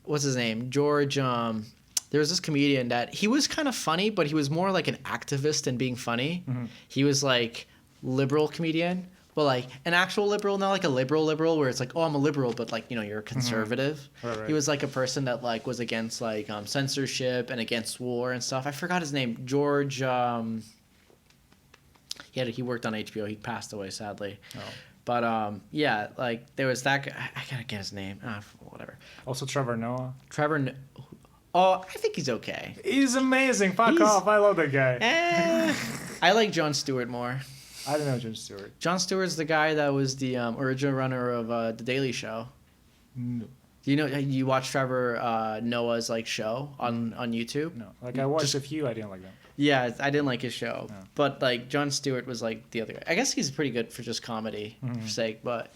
what's his name? George there was this comedian that he was kind of funny, but he was more like an activist than being funny. Mm-hmm. He was like liberal comedian, but like an actual liberal, not like a liberal where it's like, oh, I'm a liberal, but like, you're a conservative. Mm-hmm. Right. He was like a person that like was against like censorship and against war and stuff. I forgot his name. George, he worked on HBO. He passed away, sadly. Oh. But yeah, like there was that guy. I gotta get his name. Whatever. Also Trevor Noah. Oh, I think he's okay. He's amazing. Fuck off. I love that guy. I like Jon Stewart more. I don't know Jon Stewart. Jon Stewart's the guy that was the original runner of The Daily Show. No. Do you watch Trevor Noah's like show on YouTube? No. Like I watched a few. I didn't like them. Yeah, I didn't like his show. No. But like Jon Stewart was like the other guy. I guess he's pretty good for just comedy sake, but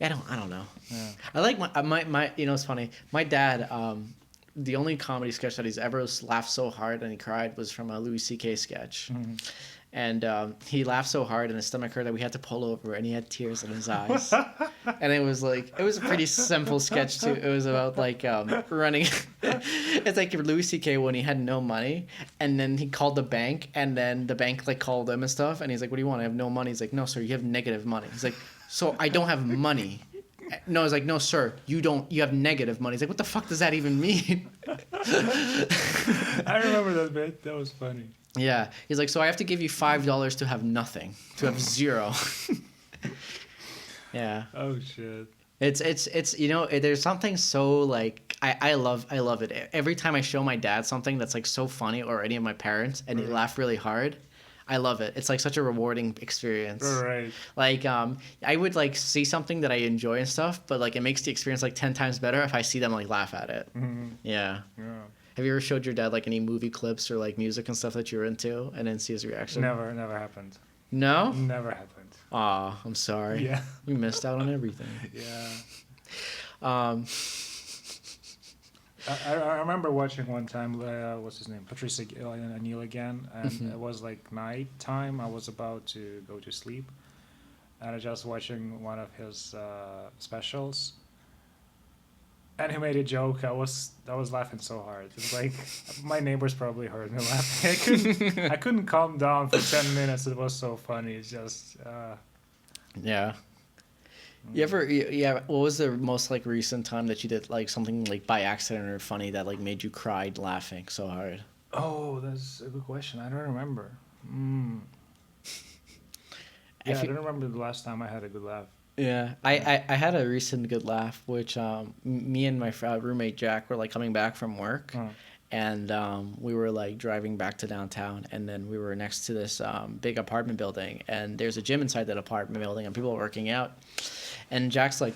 I don't know. Yeah. I like my it's funny. My dad the only comedy sketch that he's ever laughed so hard and he cried was from a Louis C.K. sketch. Mm-hmm. And he laughed so hard and his stomach hurt that we had to pull over and he had tears in his eyes. And it was a pretty simple sketch too. It was about like running. It's like Louis C.K. when he had no money and then he called the bank and then the bank like called him and stuff. And he's like, what do you want? I have no money. He's like, no, sir, you have negative money. He's like, so I don't have money. No, I was like, no, sir, you have negative money. He's like, what the fuck does that even mean? I remember that bit. That was funny. Yeah. He's like, so I have to give you $5 to have nothing, to have zero. Yeah. Oh shit. It's you know, there's something so like I love it. Every time I show my dad something that's like so funny, or any of my parents, and they laugh really hard, I love it. It's like such a rewarding experience. Right. Like I would like see something that I enjoy and stuff, but like it makes the experience like 10 times better if I see them like laugh at it. Yeah. Yeah. Have you ever showed your dad like any movie clips or like music and stuff that you're into and then see his reaction? Never happened. No? Never happened. Aw, I'm sorry. Yeah. We missed out on everything. Yeah. Um, I remember watching one time, what's his name? Patricia Danial again, and it was like night time. I was about to go to sleep, and I was just watching one of his specials, and he made a joke. I was laughing so hard. It's like my neighbors probably heard me laughing. I couldn't calm down for 10 minutes. It was so funny. It's just yeah. You ever, yeah, what was the most like recent time that you did like something like by accident or funny that like made you cry laughing so hard? Oh, that's a good question. I don't remember. Yeah, I don't remember the last time I had a good laugh. Yeah, I had a recent good laugh, which me and my roommate Jack were like coming back from work, and we were like driving back to downtown, and then we were next to this big apartment building, and there's a gym inside that apartment building, and people are working out, and Jack's like,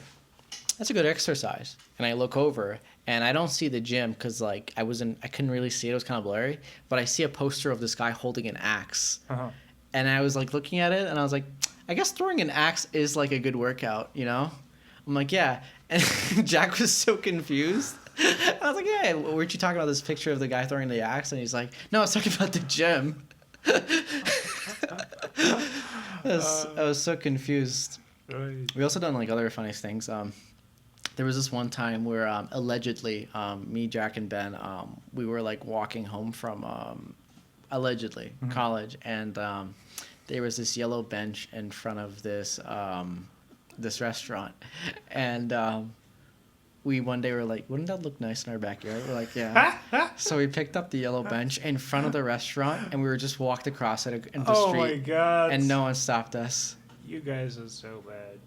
"That's a good exercise," and I look over, and I don't see the gym because like I couldn't really see it. It was kind of blurry, but I see a poster of this guy holding an axe, and I was like looking at it, and I was like, I guess throwing an axe is like a good workout, you know? I'm like, yeah. And Jack was so confused. I was like, yeah, weren't you talking about this picture of the guy throwing the axe? And he's like, no, I was talking about the gym. I was so confused. Right. We also done like other funny things. There was this one time where allegedly, me, Jack, and Ben, we were like walking home from allegedly college, and there was this yellow bench in front of this this restaurant, and we one day were like, wouldn't that look nice in our backyard? We're like, yeah. So we picked up the yellow bench in front of the restaurant, and we were just walked across it in the street. Oh my god! And no one stopped us. You guys are so bad.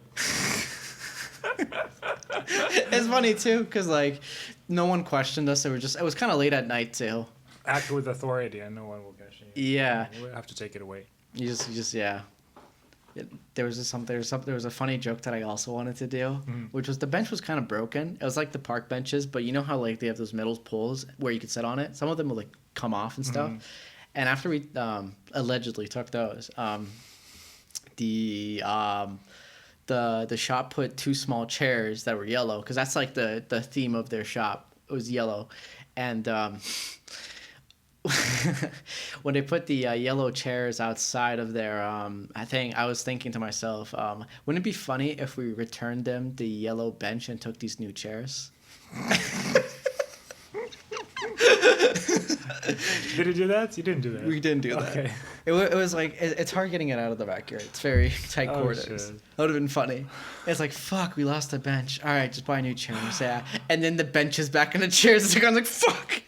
It's funny too, cause like no one questioned us. It was kind of late at night too. Act with authority, and no one will question you. Yeah. We'll have to take it away. You just yeah. There was a funny joke that I also wanted to do, which was the bench was kind of broken. It was like the park benches, but you know how like they have those metal poles where you could sit on it. Some of them will like come off and stuff. And after we allegedly took those, the shop put two small chairs that were yellow, because that's like the theme of their shop. It was yellow, and when they put the yellow chairs outside of their I was thinking to myself, wouldn't it be funny if we returned them the yellow bench and took these new chairs? Did you do that? You didn't do that. We didn't do that. Okay. It was like it's hard getting it out of the backyard. It's very tight quarters. Shit. That would have been funny. It's like, fuck, we lost the bench. All right, just buy new chairs. Yeah, and then the bench is back in the chairs. I was like, fuck.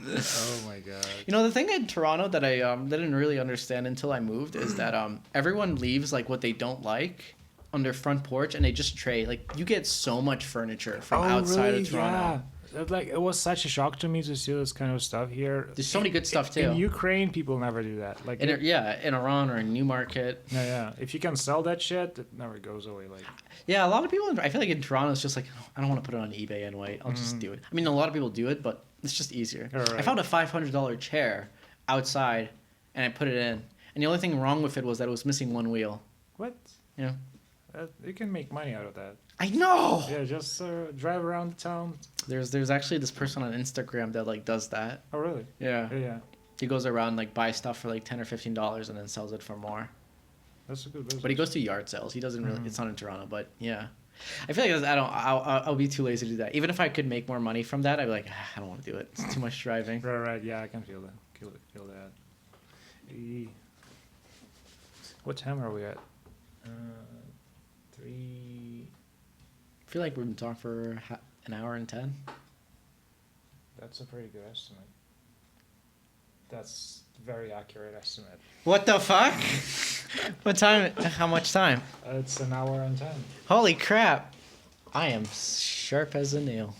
Oh my god. You know, the thing in Toronto that I didn't really understand until I moved is that everyone leaves like what they don't like on their front porch, and they just trade. Like, you get so much furniture from outside of Toronto. Yeah. Like, it was such a shock to me to see this kind of stuff here. There's so many good stuff too. In Ukraine, people never do that. Like, in Iran or in Newmarket. Yeah. If you can sell that shit, it never goes away. Like, yeah, a lot of people. I feel like in Toronto, it's just like, I don't want to put it on eBay anyway. I'll just do it. I mean, a lot of people do it, but it's just easier. Right. I found a $500 chair outside, and I put it in. And the only thing wrong with it was that it was missing one wheel. what? Yeah. You can make money out of that. I know. Yeah, just drive around the town. There's actually this person on Instagram that like does that. Oh, really? Yeah. Yeah. He goes around like buys stuff for like $10 or $15 and then sells it for more. That's a good business. But he goes to yard sales. He doesn't really. It's not in Toronto, but yeah. I feel like I'll be too lazy to do that. Even if I could make more money from that, I'd be like, I don't want to do it. It's too much driving. Right. Yeah, I can feel that. Feel that. What time are we at? 3. I feel like we've been talking for an hour and 10. That's a pretty good estimate. That's very accurate estimate. What the fuck? What time? How much time? It's an hour and 10. Holy crap! I am sharp as a nail.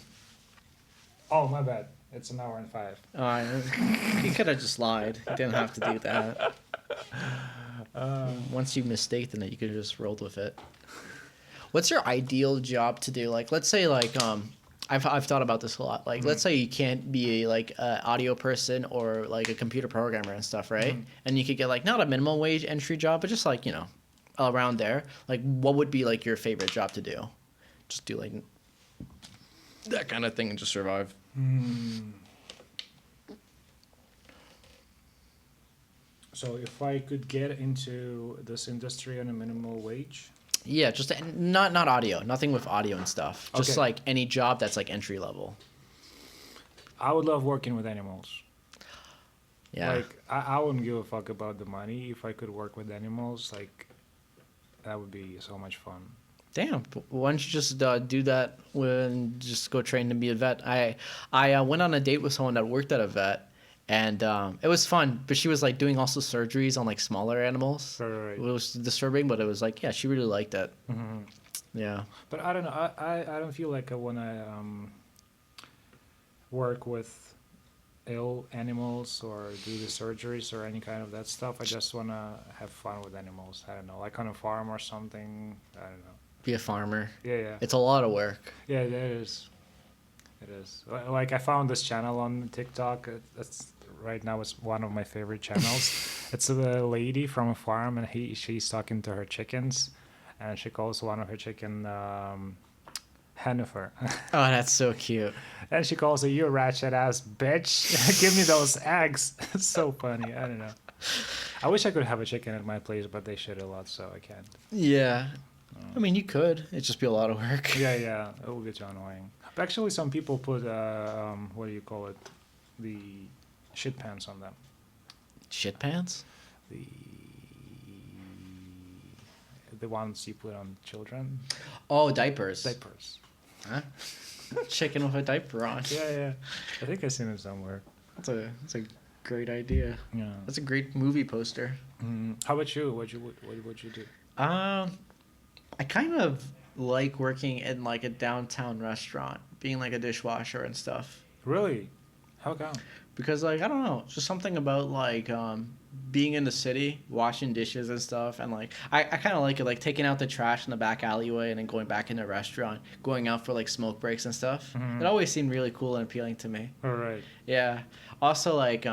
Oh, my bad. It's an hour and 5. You could have just lied. You didn't have to do that. Once you mistaken it, you could have just rolled with it. What's your ideal job to do? Like, let's say, like, I've thought about this a lot. Like, let's say you can't be like an audio person or like a computer programmer and stuff, right? And you could get like not a minimum wage entry job, but just like around there. Like, what would be like your favorite job to do? Just do like that kind of thing and just survive. So if I could get into this industry on a minimum wage, Yeah, just not audio, nothing with audio and stuff. Just Okay. like any job that's like entry level. I would love working with animals. Yeah. Like, I wouldn't give a fuck about the money if I could work with animals. Like, that would be so much fun. Damn. Why don't you just do that when just go train to be a vet? I went on a date with someone that worked at a vet, and it was fun. But she was like doing also surgeries on like smaller animals. Right. It was disturbing, but it was like, yeah, she really liked it. Yeah. But I don't know. I don't feel like I want to work with ill animals or do the surgeries or any kind of that stuff. I just want to have fun with animals. I don't know, like on a farm or something. I don't know. Be a farmer. Yeah. It's a lot of work. Yeah, it is. It is. Like, I found this channel on TikTok. That's right now it's one of my favorite channels. It's a lady from a farm, and she's talking to her chickens, and she calls one of her chicken Hennifer. Oh, that's so cute. And she calls her, "You ratchet ass bitch. Give me those eggs." It's so funny. I don't know. I wish I could have a chicken at my place, but they shit a lot, so I can't. Yeah. I mean, you could. It'd just be a lot of work. Yeah. It will get you annoying. But actually, some people put, what do you call it? The shit pants on them. Shit pants? The ones you put on children. Oh, diapers. Diapers. Huh? Chicken with a diaper on. Yeah. I think I've seen it somewhere. That's a great idea. Yeah. That's a great movie poster. How about you? What would you do? I kind of like working in like a downtown restaurant, being like a dishwasher and stuff. Really? How come? Because like I don't know, just something about like being in the city, washing dishes and stuff, and like I kind of like it, like taking out the trash in the back alleyway and then going back in the restaurant, going out for like smoke breaks and stuff. It always seemed really cool and appealing to me. All right. Yeah. Also, like,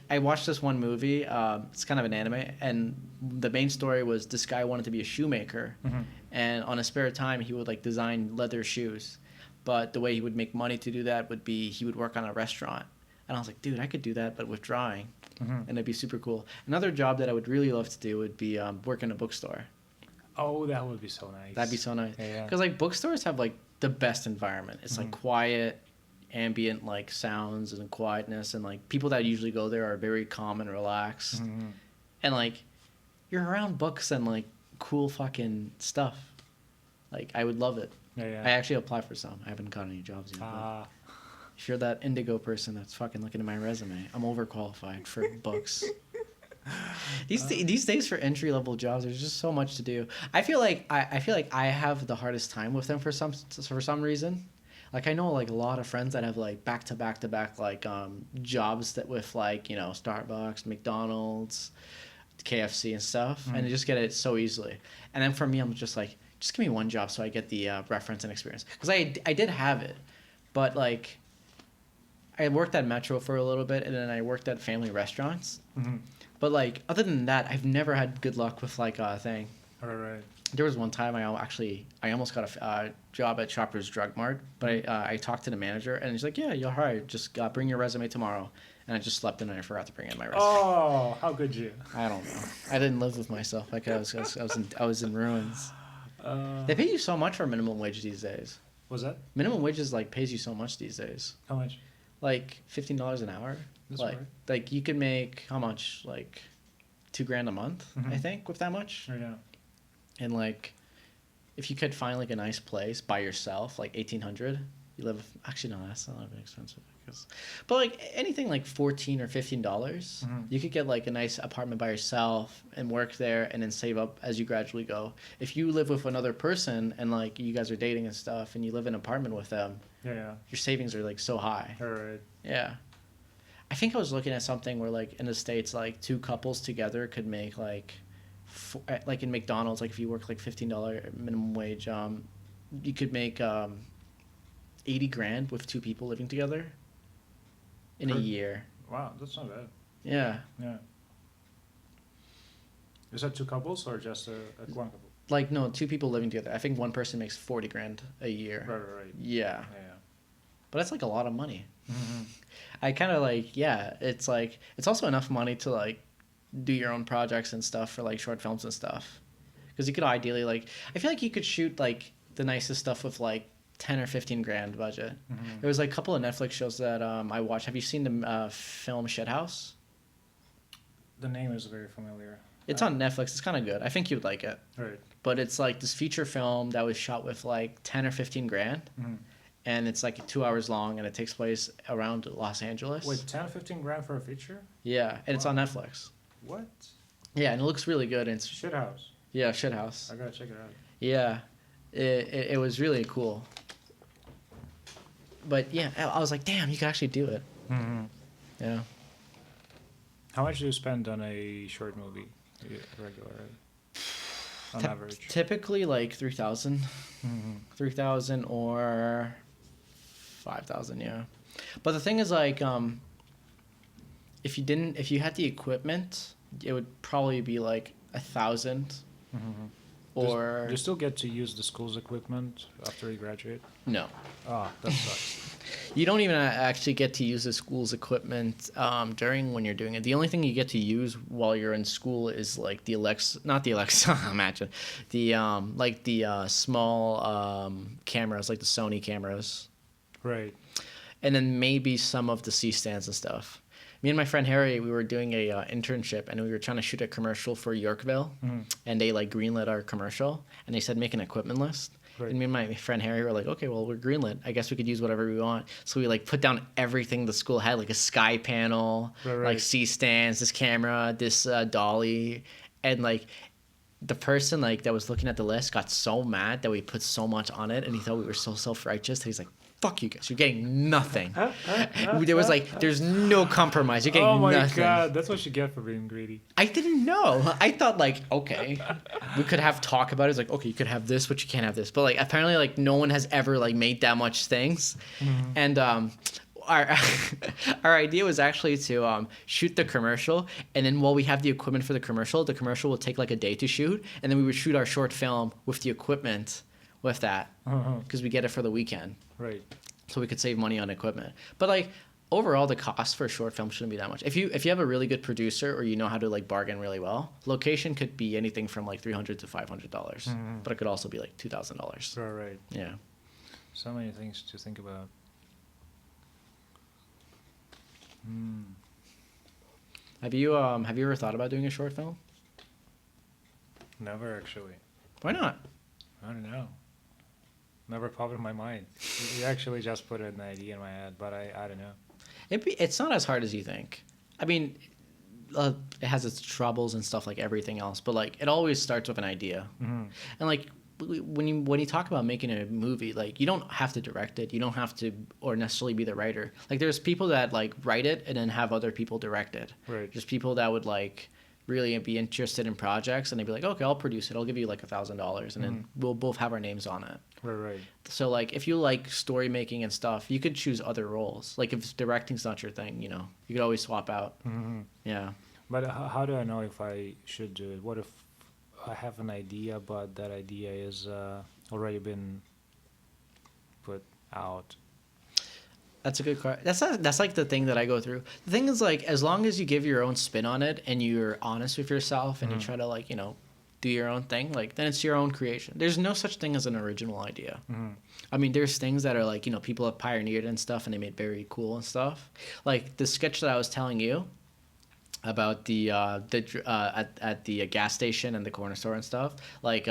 I watched this one movie. It's kind of an anime, and the main story was this guy wanted to be a shoemaker, and on his spare time, he would like design leather shoes. But the way he would make money to do that would be he would work on a restaurant. And I was like, dude, I could do that, but with drawing, and it'd be super cool. Another job that I would really love to do would be work in a bookstore. Oh, that would be so nice. That'd be so nice. Yeah. Because like bookstores have like the best environment. It's like quiet, ambient like sounds and quietness, and like people that usually go there are very calm and relaxed, and like you're around books and like cool fucking stuff. Like I would love it. Yeah. I actually applied for some. I haven't got any jobs yet. But if you're that indigo person that's fucking looking at my resume, I'm overqualified for books. These days for entry level jobs, there's just so much to do. I feel like I have the hardest time with them for some reason. Like I know like a lot of friends that have like back to back like jobs that with like Starbucks, McDonald's, KFC and stuff, and they just get it so easily. And then for me, I'm just like, just give me one job so I get the reference and experience. Because I did have it, but like I worked at Metro for a little bit, and then I worked at family restaurants. But like other than that, I've never had good luck with like a thing. All right. There was one time I almost got a job at Shoppers Drug Mart, but I talked to the manager, and he's like, "Yeah, you're hired. Just bring your resume tomorrow." And I just slept in, and I forgot to bring in my resume. Oh, how could you? I don't know. I didn't live with myself. Like I was in ruins. They pay you so much for minimum wage these days. Was that? Minimum wage is like pays you so much these days. How much? Like $15 an hour. That's like right. like you could make how much? Like $2,000 a month, I think, with that much. Yeah. And like if you could find like a nice place by yourself, like 1,800, You live actually no, that's not that expensive. But like anything like $14 or $15, you could get like a nice apartment by yourself and work there, and then save up as you gradually go. If you live with another person and like you guys are dating and stuff, and you live in an apartment with them, Yeah. your savings are like so high. All right. Yeah. I think I was looking at something where like in the States, like two couples together could make like like in McDonald's, like if you work like $15 minimum wage, you could make 80 grand with two people living together in a year. Wow, that's not bad. Yeah. Yeah. Is that two couples or just one couple? Like no, two people living together. I think one person makes 40 grand a year. Right. Yeah. Yeah. But that's like a lot of money. Mm-hmm. I kind of like, yeah, it's like, it's also enough money to like do your own projects and stuff for like short films and stuff. Because you could ideally like, I feel like you could shoot like the nicest stuff with like 10 or 15 grand budget. Mm-hmm. There was like a couple of Netflix shows that I watched. Have you seen the film Shithouse? The name is very familiar. It's on Netflix. It's kind of good. I think you'd like it. Right. But it's like this feature film that was shot with like 10 or 15 grand. Mm-hmm. And it's like 2 hours long, and it takes place around Los Angeles. Wait, 10 or 15 grand for a feature? Yeah, and it's on Netflix. What? Yeah, and it looks really good. And it's Shithouse. yeah, Shithouse. I gotta check it out. Yeah, it was really cool. But yeah, I was like, damn, you can actually do it. Mm-hmm. Yeah. How much do you spend on a short movie, regularly, on average? Typically like 3,000, Mm-hmm. 3,000 or 5,000. Yeah. But the thing is like, if you had the equipment, it would probably be like 1,000. Mm-hmm. Or do you still get to use the school's equipment after you graduate? no. Ah, that sucks. You don't even actually get to use the school's equipment during when you're doing it. The only thing you get to use while you're in school is like not the Alexa, imagine, the like the small cameras, like the Sony cameras, Right. and then maybe some of the C stands and stuff. Me and my friend Harry, we were doing a internship, and we were trying to shoot a commercial for Yorkville, and they like greenlit our commercial, and they said make an equipment list. Right. And me and my friend Harry were like, okay, well, we're greenlit. I guess we could use whatever we want. So we like put down everything the school had, like a sky panel, Right. like C stands, this camera, this dolly, and like the person like that was looking at the list got so mad that we put so much on it, and he thought we were so self-righteous that he's like, fuck you guys, you're getting nothing. There was like, there's no compromise. You're getting Oh my nothing. god, that's what you get for being greedy. I didn't know. I thought like, okay, we could have talk about it. It's like, okay, you could have this, but you can't have this. But like, apparently, like, no one has ever like made that much things. And our our idea was actually to shoot the commercial, and then while we have the equipment for the commercial will take like a day to shoot, and then we would shoot our short film with the equipment with that because we get it for the weekend. Right. So we could save money on equipment. But like overall, the cost for a short film shouldn't be that much. If you have a really good producer or you know how to like bargain really well, location could be anything from like $300 to $500, but it could also be like $2,000. Right. Yeah. So many things to think about. Have you ever thought about doing a short film? Never actually. Why not? I don't know. Never popped in my mind. You actually just put an idea in my head, but I don't know. It's not as hard as you think. I mean, it has its troubles and stuff like everything else, but like it always starts with an idea. And like when you talk about making a movie, like you don't have to direct it, you don't have to or necessarily be the writer. Like there's people that like write it and then have other people direct it. Right. There's people that would like really be interested in projects and they'd be like, okay, I'll produce it, I'll give you like $1,000, and then we'll both have our names on it. Right. So like if you like story making and stuff, you could choose other roles. Like if directing's not your thing, you know, you could always swap out. Yeah. But how do I know if I should do it? What if I have an idea, but that idea is already been put out? That's a good question. That's like the thing that I go through. The thing is like as long as you give your own spin on it and you're honest with yourself and you try to like, you know, do your own thing, like then it's your own creation. There's no such thing as an original idea. I mean, there's things that are like, you know, people have pioneered and stuff and they made very cool and stuff. Like the sketch that I was telling you about at the gas station and the corner store and stuff. Like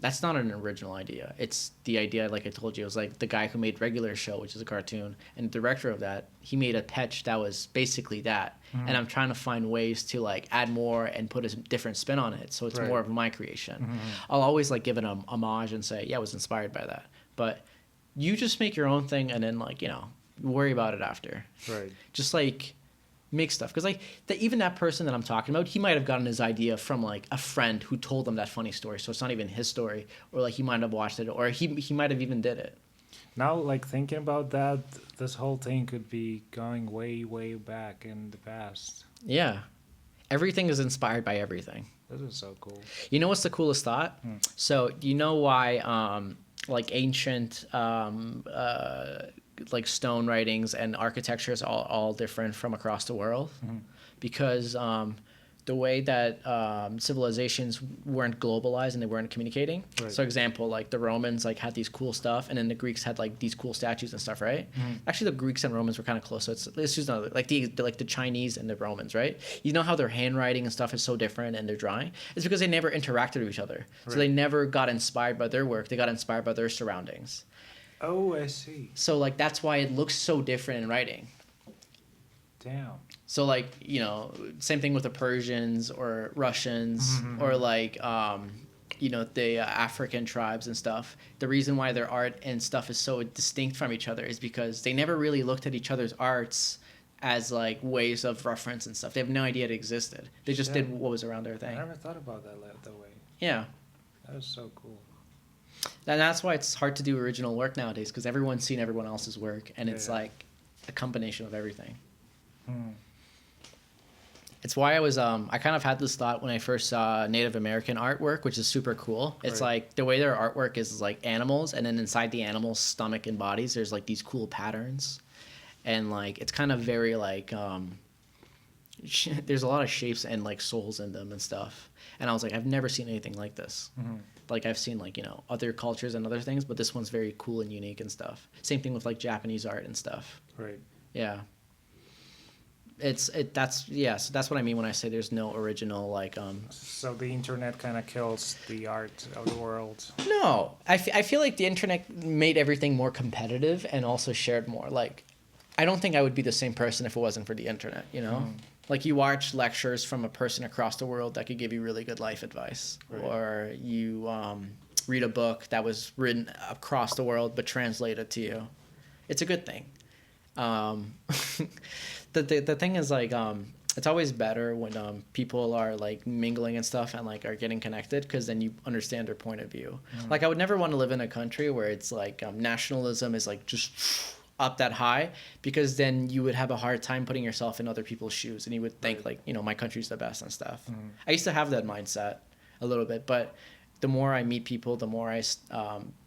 That's not an original idea. It's the idea, like I told you, it was like the guy who made Regular Show, which is a cartoon, and the director of that, he made a patch that was basically that. And I'm trying to find ways to like add more and put a different spin on it, so it's Right. more of my creation. I'll always like give it a homage and say, yeah, I was inspired by that. But you just make your own thing and then like, you know, worry about it after. Right. Just like make stuff, because like even that person that I'm talking about, he might have gotten his idea from like a friend who told him that funny story, so it's not even his story, or like he might have watched it, or he might have even did it. Now, like thinking about that, this whole thing could be going way, way back in the past. Yeah, everything is inspired by everything. This is so cool. You know what's the coolest thought? So you know why like ancient like stone writings and architecture is all different from across the world? Because the way that civilizations weren't globalized and they weren't communicating. Right. So example, like the Romans like had these cool stuff, and then the Greeks had like these cool statues and stuff, right? Actually, the Greeks and Romans were kind of close. So it's just another, like the Chinese and the Romans, right? You know how their handwriting and stuff is so different and their drawing? It's because they never interacted with each other. So they never got inspired by their work. They got inspired by their surroundings. Oh, I see. So like that's why it looks so different in writing. Damn. So like, you know, same thing with the Persians or Russians or like you know, the African tribes and stuff. The reason why their art and stuff is so distinct from each other is because they never really looked at each other's arts as like ways of reference and stuff. They have no idea it existed. They just did what was around their I thing. never thought about that way. Yeah. That is so cool. And that's why it's hard to do original work nowadays, because everyone's seen everyone else's work, and it's like a combination of everything. It's why I was I kind of had this thought when I first saw Native American artwork, which is super cool. It's like the way their artwork is like animals, and then inside the animals' stomach and bodies, there's like these cool patterns, and like it's kind of very like there's a lot of shapes and like souls in them and stuff. And I was like, I've never seen anything like this. Like I've seen like, you know, other cultures and other things, but this one's very cool and unique and stuff. Same thing with like Japanese art and stuff. Right. Yeah. So that's what I mean when I say there's no original like So the internet kind of kills the art of the world. No, I feel like the internet made everything more competitive and also shared more. Like I don't think I would be the same person if it wasn't for the internet, you know? Like you watch lectures from a person across the world that could give you really good life advice, or you read a book that was written across the world but translated to you. It's a good thing. The thing is like it's always better when people are like mingling and stuff and like are getting connected, because then you understand their point of view. Like I would never want to live in a country where it's like nationalism is like just up that high, because then you would have a hard time putting yourself in other people's shoes, and you would think like, you know, my country's the best and stuff. I used to have that mindset a little bit, but the more I meet people, the more I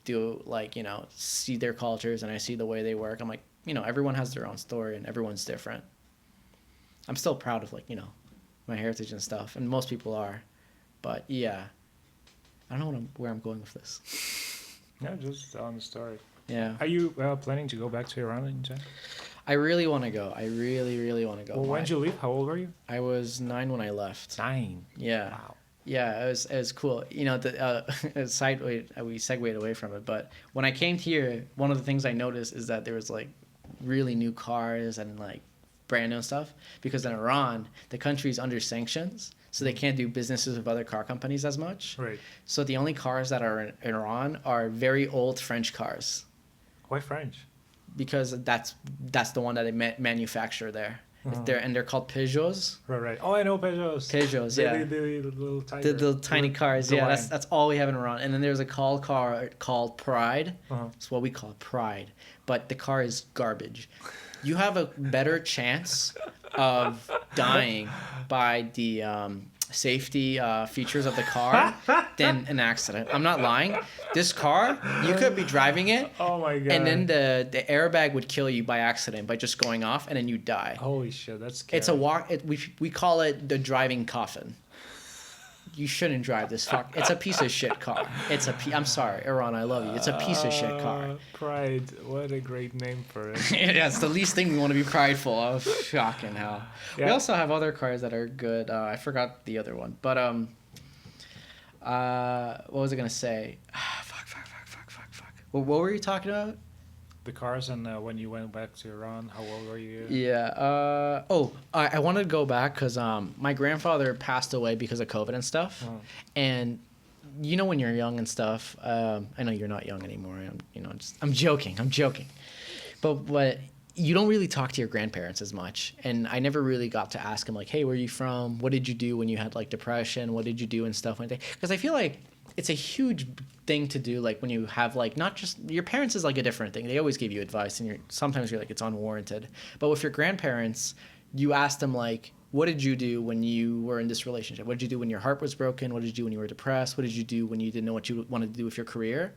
do like, you know, see their cultures and I see the way they work. I'm like, you know, everyone has their own story and everyone's different. I'm still proud of like, you know, my heritage and stuff, and most people are, but yeah, I don't know where I'm going with this. Yeah, just telling the story. Yeah. Are you planning to go back to Iran in Japan? I really want to go. I really, really want to go. Well, when did you leave? How old were you? I was 9 when I left. 9. Yeah. Wow. Yeah, it was cool. You know, we segued away from it, but when I came here, one of the things I noticed is that there was like really new cars and like brand new stuff, because in Iran, the country's under sanctions, so they can't do businesses with other car companies as much. Right. So the only cars that are in Iran are very old French cars. Why French? Because that's the one that they manufacture there. They're called Peugeots. Right. Oh, I know Peugeots. Peugeots, yeah. The little tiny. The little tiny cars, yeah. line. That's all we have in Iran. And then there's a car called Pride. Uh-huh. It's what we call Pride, but the car is garbage. You have a better chance of dying by the safety features of the car than an accident. I'm not lying. This car, you could be driving it. Oh my god. And then the airbag would kill you by accident by just going off, and then you die. Holy shit, that's scary. It's a walk. We call it the driving coffin. You shouldn't drive this fuck. It's a piece of shit car. I'm sorry, Iran, I love you. It's a piece of shit car. Pride. What a great name for it. Yeah, it's the least thing we want to be prideful of. Shocking hell. Yeah. We also have other cars that are good. I forgot the other one, but What was I gonna say? Fuck. What were you talking about? The cars and when you went back to Iran, how old were you? Yeah. I wanted to go back because my grandfather passed away because of COVID and stuff, and you know when you're young and stuff. I know you're not young anymore. I'm joking. But you don't really talk to your grandparents as much, and I never really got to ask them like, hey, where are you from? What did you do when you had like depression? What did you do and stuff like that? Because I feel like it's a huge thing to do, like when you have like not just your parents is like a different thing. They always give you advice, and sometimes you're like it's unwarranted. But with your grandparents, you ask them like, what did you do when you were in this relationship? What did you do when your heart was broken? What did you do when you were depressed? What did you do when you didn't know what you wanted to do with your career?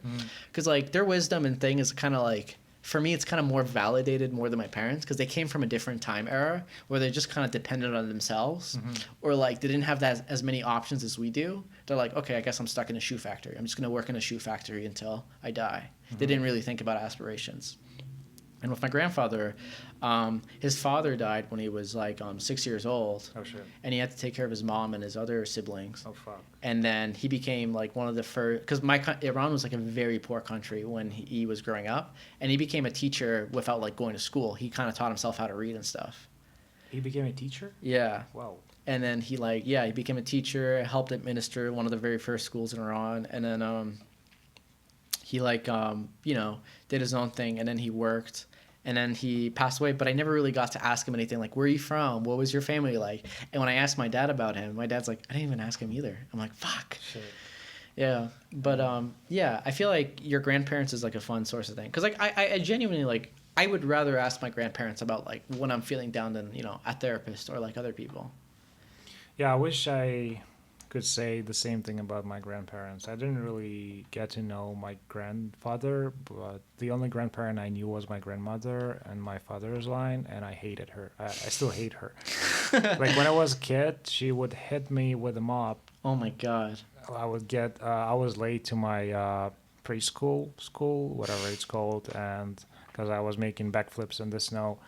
Because like their wisdom and thing is kind of like, for me, it's kind of more validated more than my parents because they came from a different time era where they're just kind of dependent on themselves, or like they didn't have that as many options as we do. They're like, okay, I guess I'm stuck in a shoe factory. I'm just gonna work in a shoe factory until I die. They didn't really think about aspirations. And with my grandfather, his father died when he was like 6 years old. Oh shit. And he had to take care of his mom and his other siblings. Oh fuck. And then he became like one of the first, because Iran was like a very poor country when he was growing up, and he became a teacher without like going to school. He kind of taught himself how to read and stuff. He became a teacher? Yeah. Wow. And then he became a teacher, helped administer one of the very first schools in Iran, and then he did his own thing, and then he worked. And then he passed away, but I never really got to ask him anything like, where are you from? What was your family like? And when I asked my dad about him, my dad's like, I didn't even ask him either. I'm like, fuck. Shit. Yeah. But I feel like your grandparents is like a fun source of thing. Because like I genuinely like, I would rather ask my grandparents about like when I'm feeling down than, a therapist or like other people. Yeah, I wish I could say the same thing about my grandparents. I didn't really get to know my grandfather, but the only grandparent I knew was my grandmother and my father's line, and I hated her. I still hate her. Like when I was a kid, she would hit me with a mop. Oh my God. I was late to my preschool, whatever it's called, and because I was making backflips in the snow.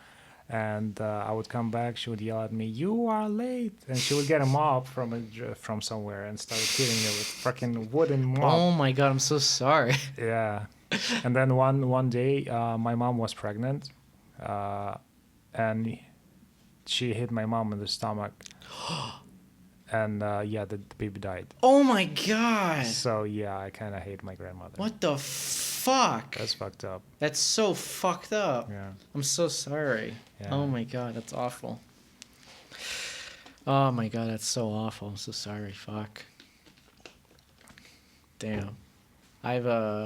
And I would come back. She would yell at me, "You are late!" And she would get a mop from somewhere and start hitting me with fucking wooden mop. Oh my God, I'm so sorry. Yeah. And then one day, my mom was pregnant, and she hit my mom in the stomach, and the baby died. Oh my God. So yeah, I kind of hate my grandmother. What the fuck? That's fucked up. That's so fucked up. Yeah. I'm so sorry. Yeah. Oh my God, that's awful. Oh my God, that's so awful. I'm so sorry. Fuck. Damn. I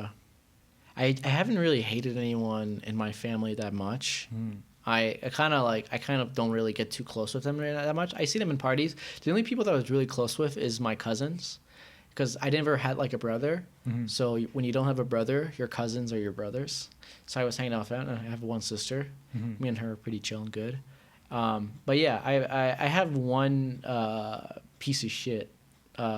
haven't really hated anyone in my family that much. I kind of don't really get too close with them that much. I see them in parties. The only people that I was really close with is my cousins, because I never had like a brother. So when you don't have a brother, your cousins are your brothers. So I was hanging out with them, and I have one sister. Me and her are pretty chill and good. But yeah, I have one piece of shit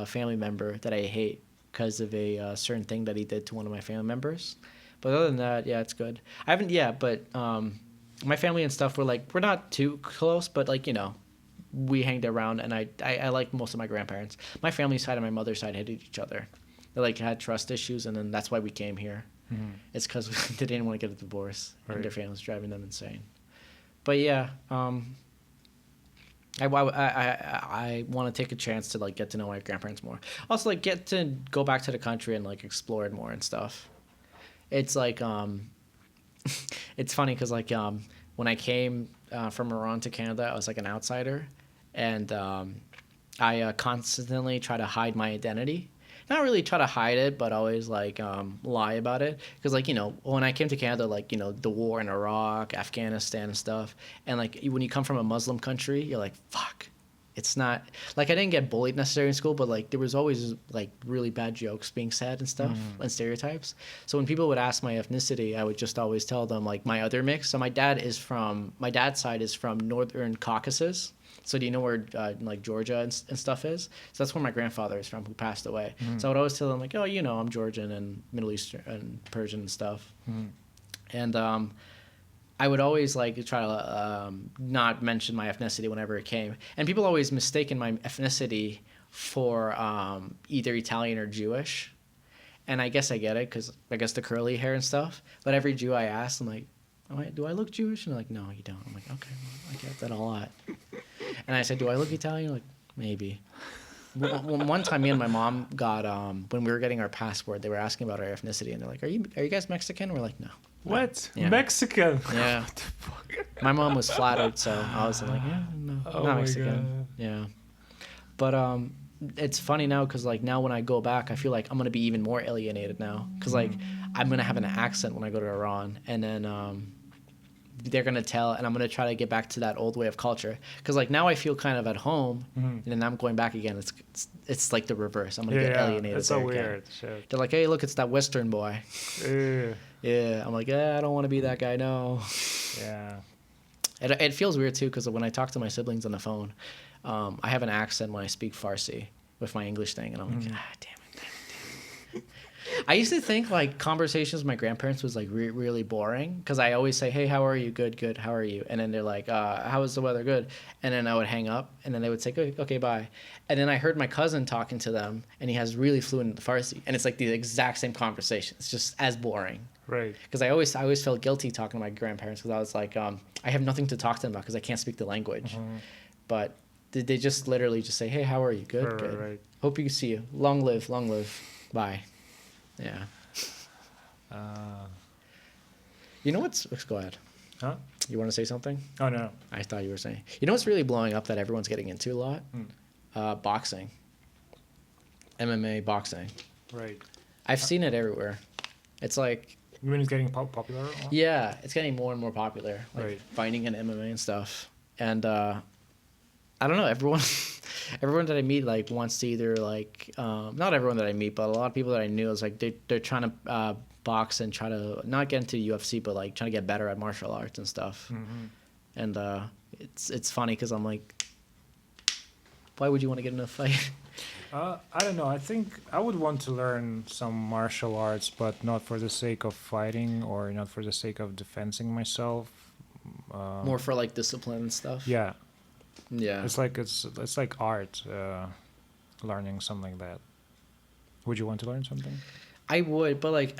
family member that I hate because of a certain thing that he did to one of my family members. But other than that, yeah, it's good. I haven't, but my family and stuff, we're not too close, but like, we hanged around, and I like most of my grandparents. My family side and my mother's side hated each other. They like had trust issues, and then that's why we came here. It's because they didn't want to get a divorce, and their family was driving them insane. But yeah, I want to take a chance to like get to know my grandparents more. Also, like get to go back to the country and like explore it more and stuff. It's like it's funny because like when I came from Iran to Canada, I was like an outsider, and I constantly try to hide my identity. Not really try to hide it, but always like lie about it. Because like, when I came to Canada, like, the war in Iraq, Afghanistan and stuff. And like when you come from a Muslim country, you're like, fuck. It's not like I didn't get bullied necessarily in school, but like there was always like really bad jokes being said and stuff and stereotypes. So when people would ask my ethnicity, I would just always tell them like my other mix. So my dad's side is from Northern Caucasus. So do you know where like Georgia and stuff is? So that's where my grandfather is from, who passed away. So I would always tell them like, oh, I'm Georgian and Middle Eastern and Persian and stuff. And I would always like try to not mention my ethnicity whenever it came. And people always mistaken my ethnicity for either Italian or Jewish. And I guess I get it because I guess the curly hair and stuff. But every Jew I ask, I'm like, oh, do I look Jewish? And they're like, no, you don't. I'm like, okay, well, I get that a lot. And I said, do I look Italian? Like, maybe. One time, me and my mom got when we were getting our passport, they were asking about our ethnicity, and they're like, "Are you guys Mexican?" We're like, "No." What? Yeah. Mexican? Yeah. What the fuck? My mom was flattered, so I was like, "Yeah, no, Oh not my Mexican." God. Yeah. But it's funny now because like now when I go back, I feel like I'm gonna be even more alienated now because like I'm gonna have an accent when I go to Iran, and then they're gonna tell, and I'm gonna try to get back to that old way of culture because like now I feel kind of at home, and then I'm going back again. It's like the reverse. I'm gonna get alienated. It's so there again. weird. Shit. They're like, "Hey, look, it's that Western boy." Ew. Yeah, I'm like, I don't want to be that guy. No. Yeah. It feels weird too because when I talk to my siblings on the phone, I have an accent when I speak Farsi with my English thing, and I'm like, damn it. I used to think like conversations with my grandparents was like really boring because I always say, "Hey, how are you? Good, good. How are you?" And then they're like, "How is the weather? Good." And then I would hang up, and then they would say, "Good, okay, bye." And then I heard my cousin talking to them, and he has really fluent Farsi, and it's like the exact same conversation. It's just as boring. Right. Because I always felt guilty talking to my grandparents because I was like, I have nothing to talk to them about because I can't speak the language. But they just literally just say, "Hey, how are you? Good, good. Right. Hope you see you. Long live, bye." Yeah. You know what's? Go ahead. Huh? You want to say something? Oh no. I thought you were saying. You know what's really blowing up that everyone's getting into a lot? Boxing. MMA boxing. Right. I've seen it everywhere. It's like. You mean it's getting popular? Yeah, it's getting more and more popular. Like Right. fighting and MMA and stuff. And I don't know, everyone that I meet like wants to either like not everyone that I meet, but a lot of people that I knew is like they're trying to box and try to not get into UFC, but like trying to get better at martial arts and stuff. And it's funny because I'm like, why would you want to get in a fight? I don't know. I think I would want to learn some martial arts, but not for the sake of fighting or not for the sake of defending myself. More for like discipline and stuff. Yeah. Yeah. It's like art, learning something like that. Would you want to learn something? I would, but like,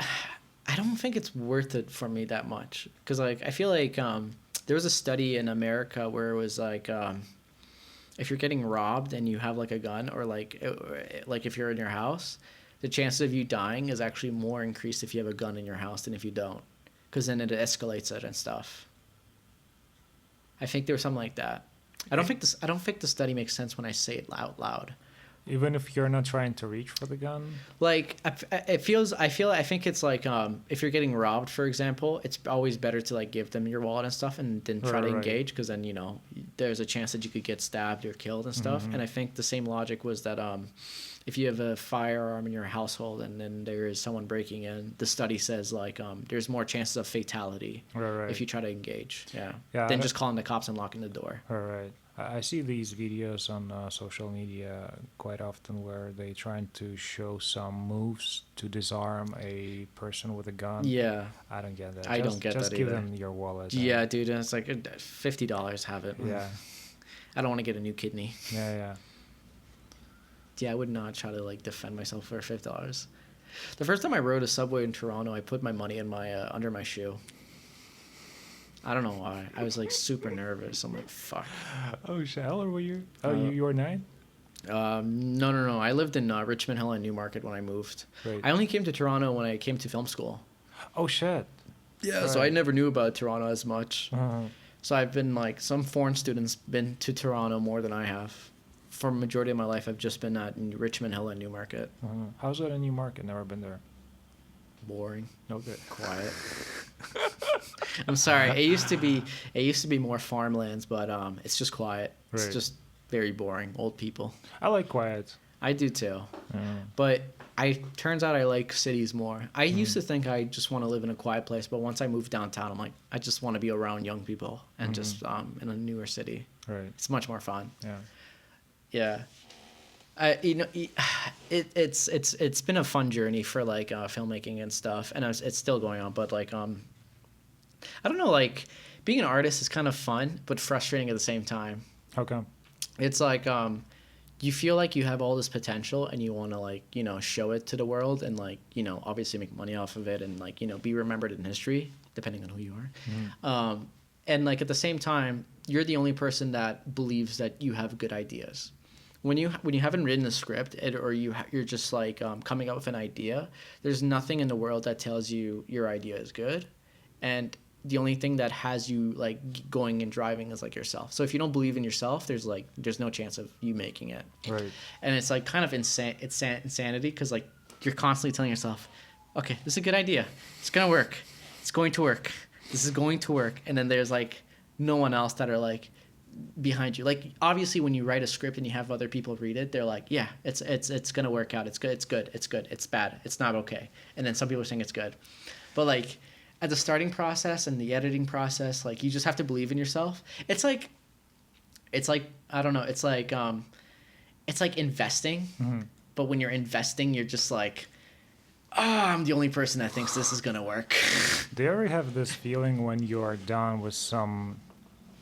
I don't think it's worth it for me that much. Cause like, I feel like there was a study in America where it was like, if you're getting robbed and you have like a gun, or like if you're in your house, the chances of you dying is actually more increased if you have a gun in your house than if you don't, because then it escalates it and stuff. I think there was something like that. I don't think the study makes sense when I say it out loud. Even if you're not trying to reach for the gun? Like, I think it's like, if you're getting robbed, for example, it's always better to like give them your wallet and stuff and then try to engage, because then, you know, there's a chance that you could get stabbed or killed and stuff. And I think the same logic was that if you have a firearm in your household and then there is someone breaking in, the study says like there's more chances of fatality if you try to engage. Than just calling the cops and locking the door. Right. I see these videos on social media quite often where they trying to show some moves to disarm a person with a gun. Yeah. I don't get that. I don't get that Just give either. them your wallet. Yeah, dude. And it's like $50, have it. Yeah. I don't want to get a new kidney. Yeah. Yeah, I would not try to like defend myself for $50. The first time I rode a subway in Toronto, I put my money in my under my shoe. I don't know why. I was like super nervous. I'm like, fuck. Oh shit! How old were you? Oh, you were 9? No. I lived in Richmond Hill and Newmarket when I moved. Right. I only came to Toronto when I came to film school. Oh shit! Yeah, so I never knew about Toronto as much. So I've been like, some foreign students been to Toronto more than I have. For the majority of my life, I've just been at Richmond Hill and Newmarket. How's it in Newmarket? Never been there. Boring. Okay. Quiet. I'm sorry. It used to be more farmlands, but it's just quiet. It's Right. just very boring. Old people. I like quiet. I do too. But turns out I like cities more. I used to think I just want to live in a quiet place, but once I moved downtown, I'm like, I just want to be around young people and just in a newer city. Right. It's much more fun. Yeah. Yeah. It's been a fun journey for like filmmaking and stuff, and it's still going on. But like I don't know, like being an artist is kind of fun but frustrating at the same time. How come? It's like you feel like you have all this potential and you want to like, show it to the world and like, obviously make money off of it and like, be remembered in history, depending on who you are. And like at the same time, you're the only person that believes that you have good ideas. When you haven't written a script or you're just like coming up with an idea, there's nothing in the world that tells you your idea is good. And the only thing that has you like going and driving is like yourself. So if you don't believe in yourself, there's no chance of you making it. Right. And it's like kind of insanity because like you're constantly telling yourself, okay, this is a good idea. It's gonna work. It's going to work. This is going to work. And then there's like no one else that are like behind you. Like obviously when you write a script and you have other people read it, they're like, yeah, it's gonna work out. It's good. It's good. It's good. It's bad. It's not okay. And then some people are saying it's good, but like at the starting process and the editing process, like you just have to believe in yourself. It's like I don't know. It's like investing, but when you're investing, you're just like, oh, I'm the only person that thinks this is gonna work. Do you ever have this feeling when you're done with some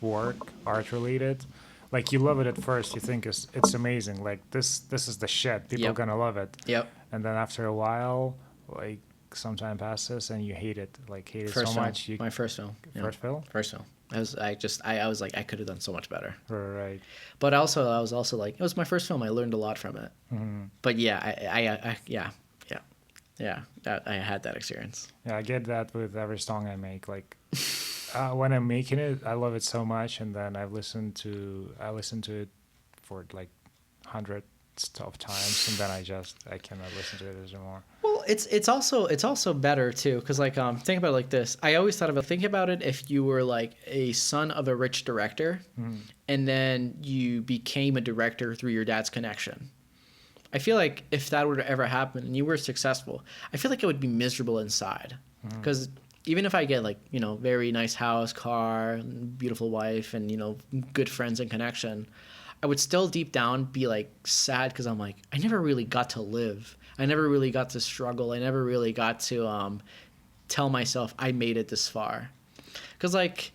work, art related? Like you love it at first, you think it's amazing. Like this is the shit. People are gonna love it. Yep. And then after a while, like some time passes and you hate it. Like hate it First so film. much. My first film. First film? First film. I was like I could have done so much better. Right. But also I was also like it was my first film. I learned a lot from it. But yeah, I had that experience. Yeah, I get that with every song I make. Like when I'm making it, I love it so much, and then I listen to it for like hundreds of times, and then I cannot listen to it anymore. Well, it's also better too, because like think about it like this. I always thought about think about it if you were like a son of a rich director, and then you became a director through your dad's connection. I feel like if that were to ever happen and you were successful, I feel like it would be miserable inside. Because even if I get like, very nice house, car, beautiful wife, and, good friends and connection, I would still deep down be like sad because I'm like, I never really got to live. I never really got to struggle. I never really got to tell myself I made it this far. Because like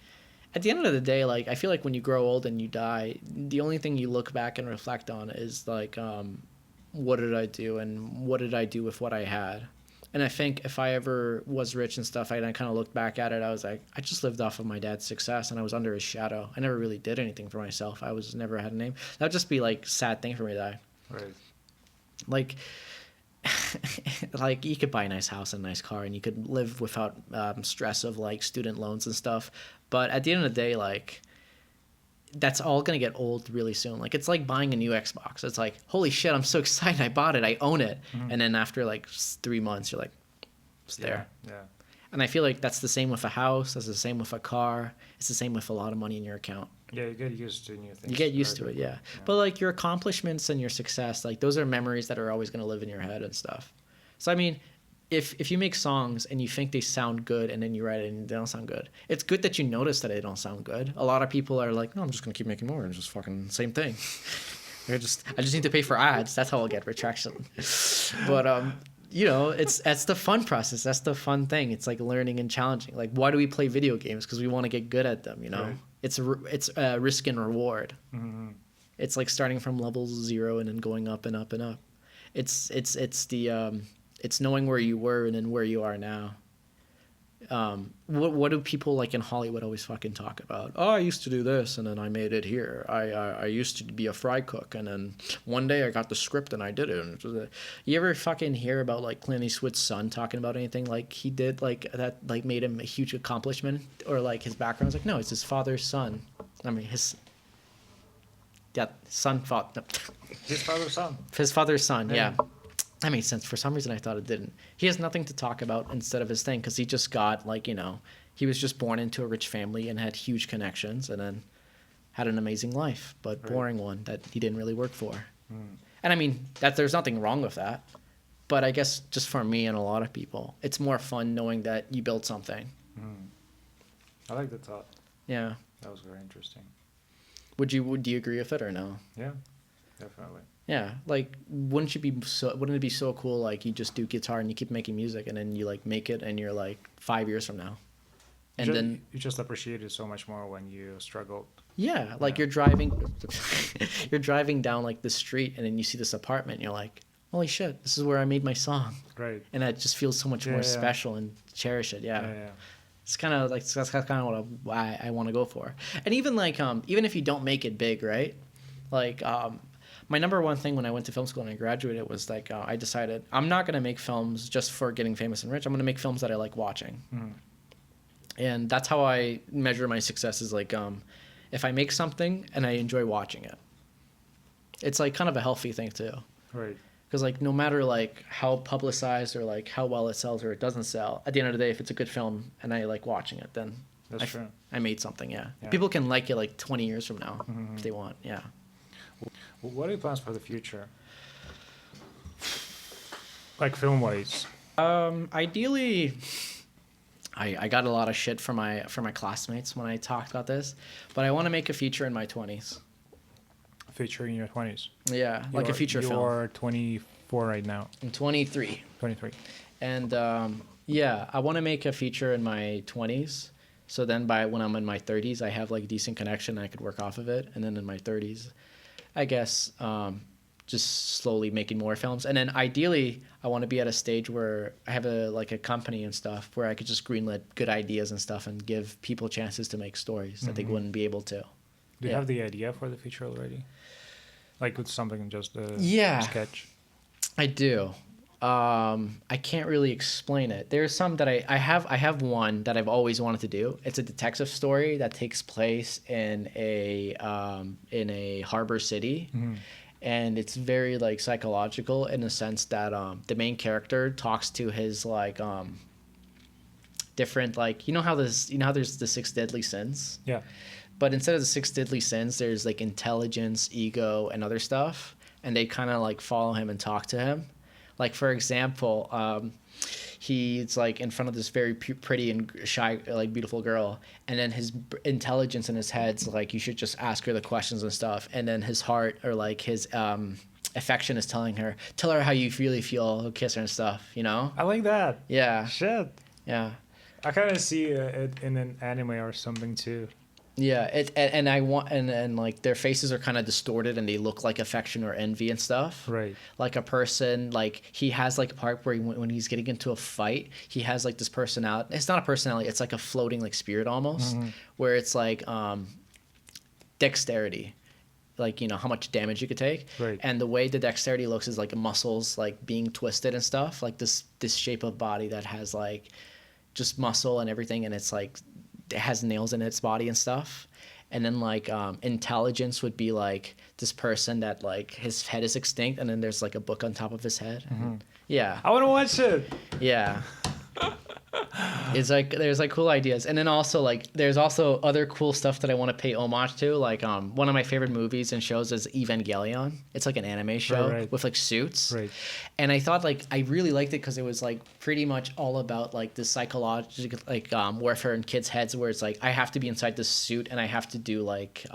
at the end of the day, like I feel like when you grow old and you die, the only thing you look back and reflect on is like, what did I do and what did I do with what I had? And I think if I ever was rich and stuff, I kind of looked back at it. I was like, I just lived off of my dad's success and I was under his shadow. I never really did anything for myself. I was never had a name. That would just be like a sad thing for me to die. Right. Like, like you could buy a nice house and a nice car and you could live without stress of like student loans and stuff. But at the end of the day, like, that's all going to get old really soon. Like, it's like buying a new Xbox. It's like, holy shit, I'm so excited. I bought it. I own it. And then after like 3 months, you're like, it's there. Yeah. And I feel like that's the same with a house. That's the same with a car. It's the same with a lot of money in your account. Yeah, you get used to new things. You get used to it, yeah. But like your accomplishments and your success, like those are memories that are always going to live in your head and stuff. So, I mean, if you make songs and you think they sound good and then you write it and they don't sound good, it's good that you notice that they don't sound good. A lot of people are like, no, I'm just gonna keep making more and just fucking same thing. I just need to pay for ads. That's how I'll get retraction. But that's the fun process. That's the fun thing. It's like learning and challenging. Like, why do we play video games? Because we want to get good at them. Right. It's a risk and reward. It's like starting from level 0 and then going up and up and up. It's knowing where you were and then where you are now. What do people like in Hollywood always fucking talk about? Oh, I used to do this and then I made it here. I used to be a fry cook and then one day I got the script and I did it. And you ever fucking hear about like Clint Eastwood's son talking about anything like he did like that like made him a huge accomplishment or like his background? It's like, no, it's his father's son. I mean his son fought. No. His father's son. His father's son, yeah. That made sense. For some reason, I thought it didn't. He has nothing to talk about instead of his thing because he just got, like, he was just born into a rich family and had huge connections and then had an amazing life, but boring one that he didn't really work for. And, I mean, there's nothing wrong with that. But I guess just for me and a lot of people, it's more fun knowing that you built something. I like the thought. Yeah. That was very interesting. Do you agree with it or no? Yeah, definitely. Yeah, like wouldn't it be so cool like you just do guitar and you keep making music and then you like make it and you're like 5 years from now. And then you just appreciate it so much more when you struggled. Yeah, like you're driving, you're driving down like the street, and then you see this apartment, and you're like, "Holy shit, this is where I made my song," Right. and that just feels so much more special and cherish it. Yeah, Yeah. it's kind of like that's kind of why I want to go for. And even like even if you don't make it big, right? Like my number one thing when I went to film school and I graduated was like I decided I'm not gonna make films just for getting famous and rich. I'm gonna make films that I like watching, and that's how I measure my success. Is like if I make something and I enjoy watching it, it's like kind of a healthy thing too. Right. Because like no matter like how publicized or like how well it sells or it doesn't sell, at the end of the day, if it's a good film and I like watching it, then That's true. I made something. Yeah. Yeah. People can like it like 20 years from now if they want. Yeah. What are your plans for the future? Like film-wise? Ideally, I got a lot of shit from my classmates when I talked about this, but I want to make a feature in my 20s. Feature in your 20s? Yeah, like a feature film. You're 24 right now. I'm 23. 23. And yeah, I want to make a feature in my 20s. So then by when I'm in my 30s, I have like decent connection. I could work off of it. And then in my 30s, I guess just slowly making more films. And then ideally, I want to be at a stage where I have a company and stuff where I could just greenlit good ideas and stuff and give people chances to make stories that they wouldn't be able to. Do you have the idea for the feature already? Like with something just a sketch? I do. I can't really explain it. There's some that I have one that I've always wanted to do. It's a detective story that takes place in a harbor city. And it's very like psychological in the sense that the main character talks to his like different like how there's the 6 deadly sins. Yeah. But instead of the 6 deadly sins, there's like intelligence, ego, and other stuff, and they kind of like follow him and talk to him. Like for example, he's like in front of this very pretty and shy, like beautiful girl, and then his intelligence in his head's like you should just ask her the questions and stuff, and then his heart or like his affection is telling her, tell her how you really feel, kiss her and stuff. I like that. Yeah. Shit. Yeah. I kind of see it in an anime or something too. Yeah, and I want and like their faces are kind of distorted and they look like affection or envy and stuff. Right. Like a person, like he has like a part where when he's getting into a fight, he has like this personality. It's not a personality. It's like a floating like spirit almost, where it's like dexterity, like how much damage you could take. Right. And the way the dexterity looks is like muscles like being twisted and stuff, like this shape of body that has like just muscle and everything, and it's like. It has nails in its body and stuff. And then like intelligence would be like this person that like his head is extinct and then there's like a book on top of his head. Yeah. I want to watch it. Yeah. It's like there's like cool ideas, and then also like there's also other cool stuff that I want to pay homage to. Like one of my favorite movies and shows is Evangelion. It's like an anime show with like suits, and I thought like I really liked it because it was like pretty much all about like the psychological like warfare in kids' heads, where it's like I have to be inside this suit and I have to do like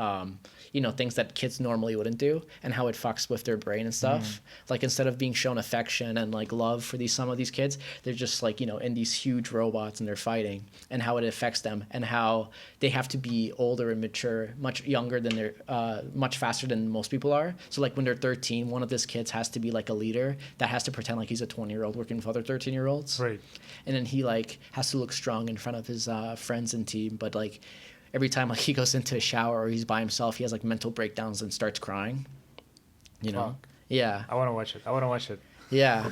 things that kids normally wouldn't do, and how it fucks with their brain and stuff. Like instead of being shown affection and like love for some of these kids, they're just like in these huge robots and they're fighting, and how it affects them, and how they have to be older and mature much younger than they're much faster than most people are. So like when they're 13, one of these kids has to be like a leader that has to pretend like he's a 20-year-old working with other 13-year-olds. Right. And then he like has to look strong in front of his friends and team, but like every time like he goes into a shower or he's by himself, he has like mental breakdowns and starts crying. Fuck. Yeah. I want to watch it. Yeah.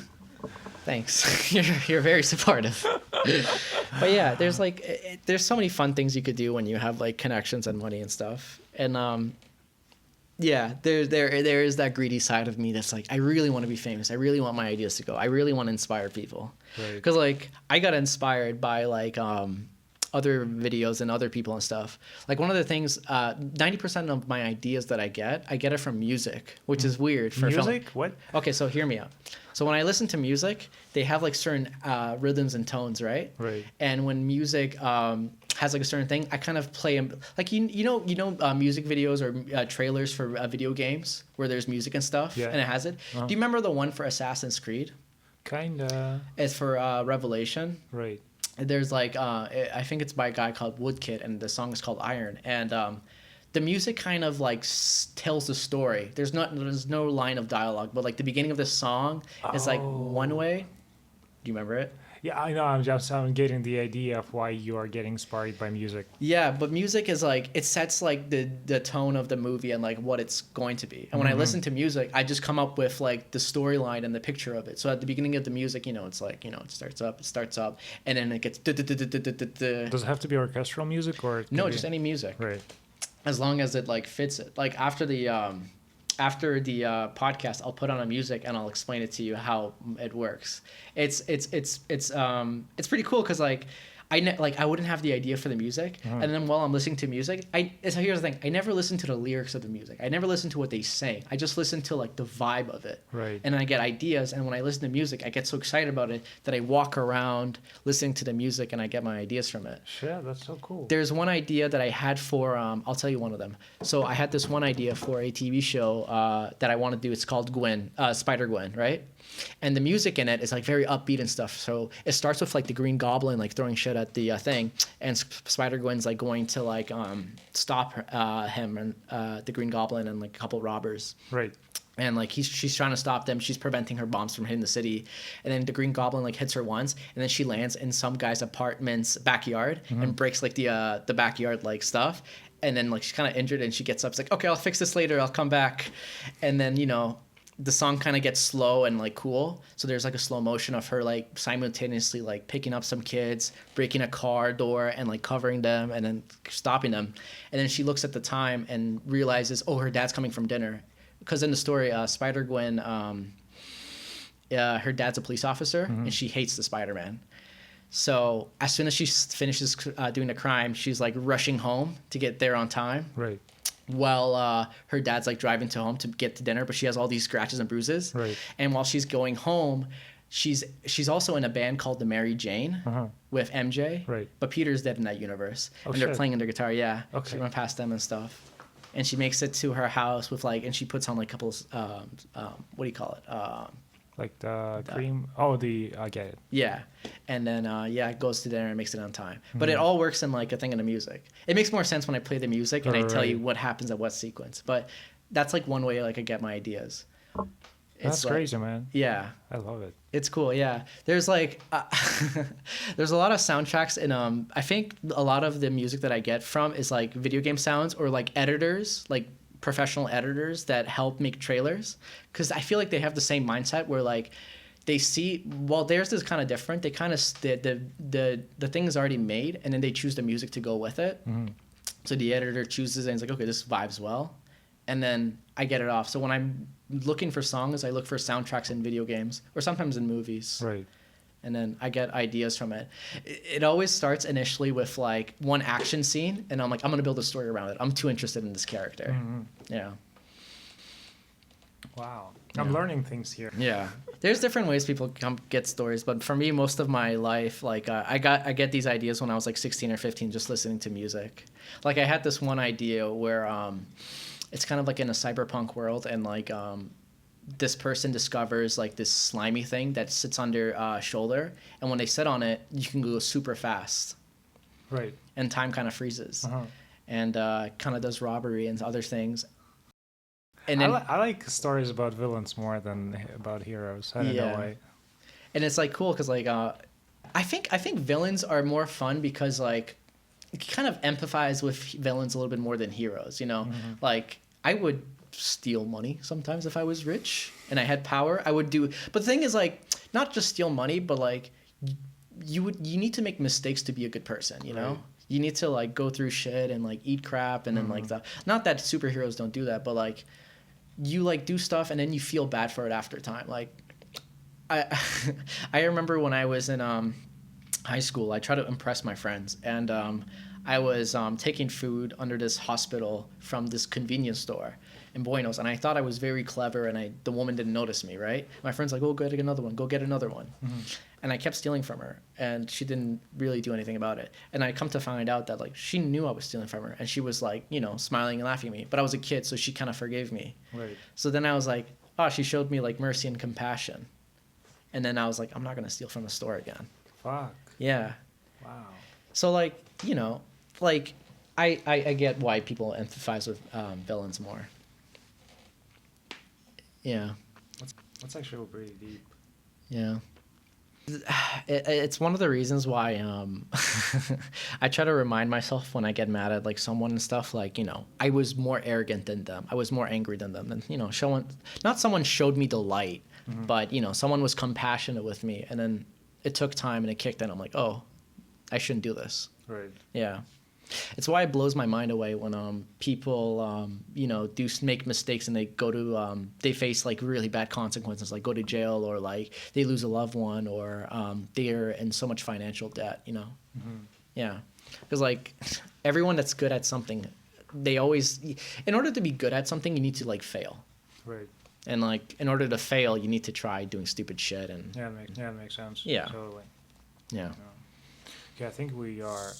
Thanks. You're very supportive. But yeah, there's like there's so many fun things you could do when you have like connections and money and stuff. And yeah, there is that greedy side of me that's like I really want to be famous. I really want my ideas to go. I really want to inspire people. Right. Because like I got inspired by like other videos and other people and stuff. Like one of the things, 90% of my ideas that I get it from music, which is weird for music. Film. What? Okay, so hear me out. So when I listen to music, they have like certain rhythms and tones, right? Right. And when music has like a certain thing, I kind of play them. Like you know music videos or trailers for video games where there's music and stuff, and it has it. Do you remember the one for Assassin's Creed? Kinda. It's for Revelation. Right. There's like I think it's by a guy called Woodkid, and the song is called Iron. And the music kind of like tells the story. There's no line of dialogue, but like the beginning of the song is like one way. Do you remember it? Yeah, I know. I'm getting the idea of why you are getting inspired by music. Yeah, but music is like it sets like the tone of the movie and like what it's going to be. And when I listen to music, I just come up with like the storyline and the picture of it. So at the beginning of the music, it's like, it starts up, and then it gets. Does it have to be orchestral music or? No, just any music. Right. As long as it like fits it. Like after the podcast, I'll put on a music and I'll explain it to you how it works. It's pretty cool because like I wouldn't have the idea for the music, and then while I'm listening to music, so here's the thing: I never listen to the lyrics of the music. I never listen to what they sing. I just listen to like the vibe of it, Right. and I get ideas. And when I listen to music, I get so excited about it that I walk around listening to the music and I get my ideas from it. Shit, that's so cool. There's one idea that I had for I'll tell you one of them. So I had this one idea for a TV show that I want to do. It's called Spider Gwen, right? And the music in it is like very upbeat and stuff. So it starts with like the Green Goblin like throwing shit at the thing, and Spider Gwen's like going to like stop him and the Green Goblin and like a couple robbers. Right. And like she's trying to stop them. She's preventing her bombs from hitting the city. And then the Green Goblin like hits her once, and then she lands in some guy's apartment's backyard and breaks like the backyard like stuff. And then like she's kind of injured, and she gets up. It's like, okay, I'll fix this later. I'll come back. And then the song kind of gets slow and like cool. So there's like a slow motion of her like simultaneously like picking up some kids, breaking a car door and like covering them and then stopping them. And then she looks at the time and realizes, oh, her dad's coming from dinner. Because in the story, Spider Gwen, her dad's a police officer and she hates the Spider-Man. So as soon as she finishes doing the crime, she's like rushing home to get there on time. Right. While her dad's like driving to home to get to dinner, but she has all these scratches and bruises. Right. And while she's going home, she's also in a band called the Mary Jane with MJ. Right. But Peter's dead in that universe, and they're shit. playing their guitar. Yeah. Okay. She went past them and stuff, and she makes it to her house with like, and she puts on like a couple of what do you call it? Like the cream. Oh, I get it. Yeah, and then it goes to dinner and makes it on time. But it all works in like a thing in the music. It makes more sense when I play the music and I tell you what happens at what sequence. But that's like one way like I get my ideas. That's like, crazy, man. Yeah, I love it. it's cool. Yeah, there's like there's a lot of soundtracks, and I think a lot of the music that I get from is like video game sounds or like editors, like professional editors that help make trailers, because I feel like they have the same mindset where like they see, well, theirs is kind of different. They kind of the thing is already made, and then they choose the music to go with it. So the editor chooses and it's like, okay, this vibes well, and then I get it off. So when I'm looking for songs, I look for soundtracks in video games or sometimes in movies. Right. And then I get ideas from it. It always starts initially with like one action scene, and I'm like, I'm gonna build a story around it. I'm too interested in this character. Yeah. Wow. I'm learning things here. Yeah. There's different ways people get stories, but for me, most of my life, like I get these ideas when I was like 16 or 15, just listening to music. Like I had this one idea where it's kind of like in a cyberpunk world, and like this person discovers like this slimy thing that sits on their shoulder, and when they sit on it, you can go super fast. Right. And time kind of freezes, and kind of does robbery and other things. And then, I like stories about villains more than about heroes. I don't know why. And it's like cool because like I think villains are more fun because like you kind of empathize with villains a little bit more than heroes. Like I would steal money sometimes if I was rich and I had power. I would do, but the thing is like not just steal money, but like you need to make mistakes to be a good person. Right. You need to like go through shit and like eat crap and then like not that superheroes don't do that, but like you like do stuff and then you feel bad for it after time. Like I remember when I was in high school, I tried to impress my friends, and I was taking food under this hospital from this convenience store in Buenos, and I thought I was very clever, and the woman didn't notice me, right? My friend's like, oh, go get another one, go get another one. And I kept stealing from her, and she didn't really do anything about it. And I come to find out that like she knew I was stealing from her, and she was like, smiling and laughing at me. But I was a kid, so she kind of forgave me. Right. So then I was like, oh, she showed me like mercy and compassion. And then I was like, I'm not gonna steal from the store again. Fuck. Yeah. Wow. So like, like I get why people empathize with villains more. Yeah. That's actually pretty deep. Yeah. It's one of the reasons why I try to remind myself when I get mad at like someone and stuff, like, you know, I was more arrogant than them. I was more angry than them. And, you know, not someone showed me the light, but, you know, someone was compassionate with me. And then it took time and it kicked in. I'm like, oh, I shouldn't do this. Right. Yeah. It's why it blows my mind away when people, you know, make mistakes and they go to, they face like really bad consequences, like go to jail or like they lose a loved one or they're in so much financial debt, you know? Yeah. Because like everyone that's good at something, they always, in order to be good at something, you need to like fail. Right. And like in order to fail, you need to try doing stupid shit. And Yeah, it makes sense. Yeah. Totally. yeah. Okay, I think we are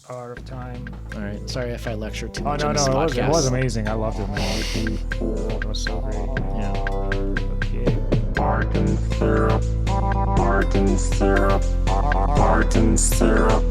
out of time. All right. Sorry if I lectured too Oh much no, on no, this podcast. it was amazing. I loved it, man. It was so great. Yeah. Okay. Martin syrup. Martin syrup. Martin syrup.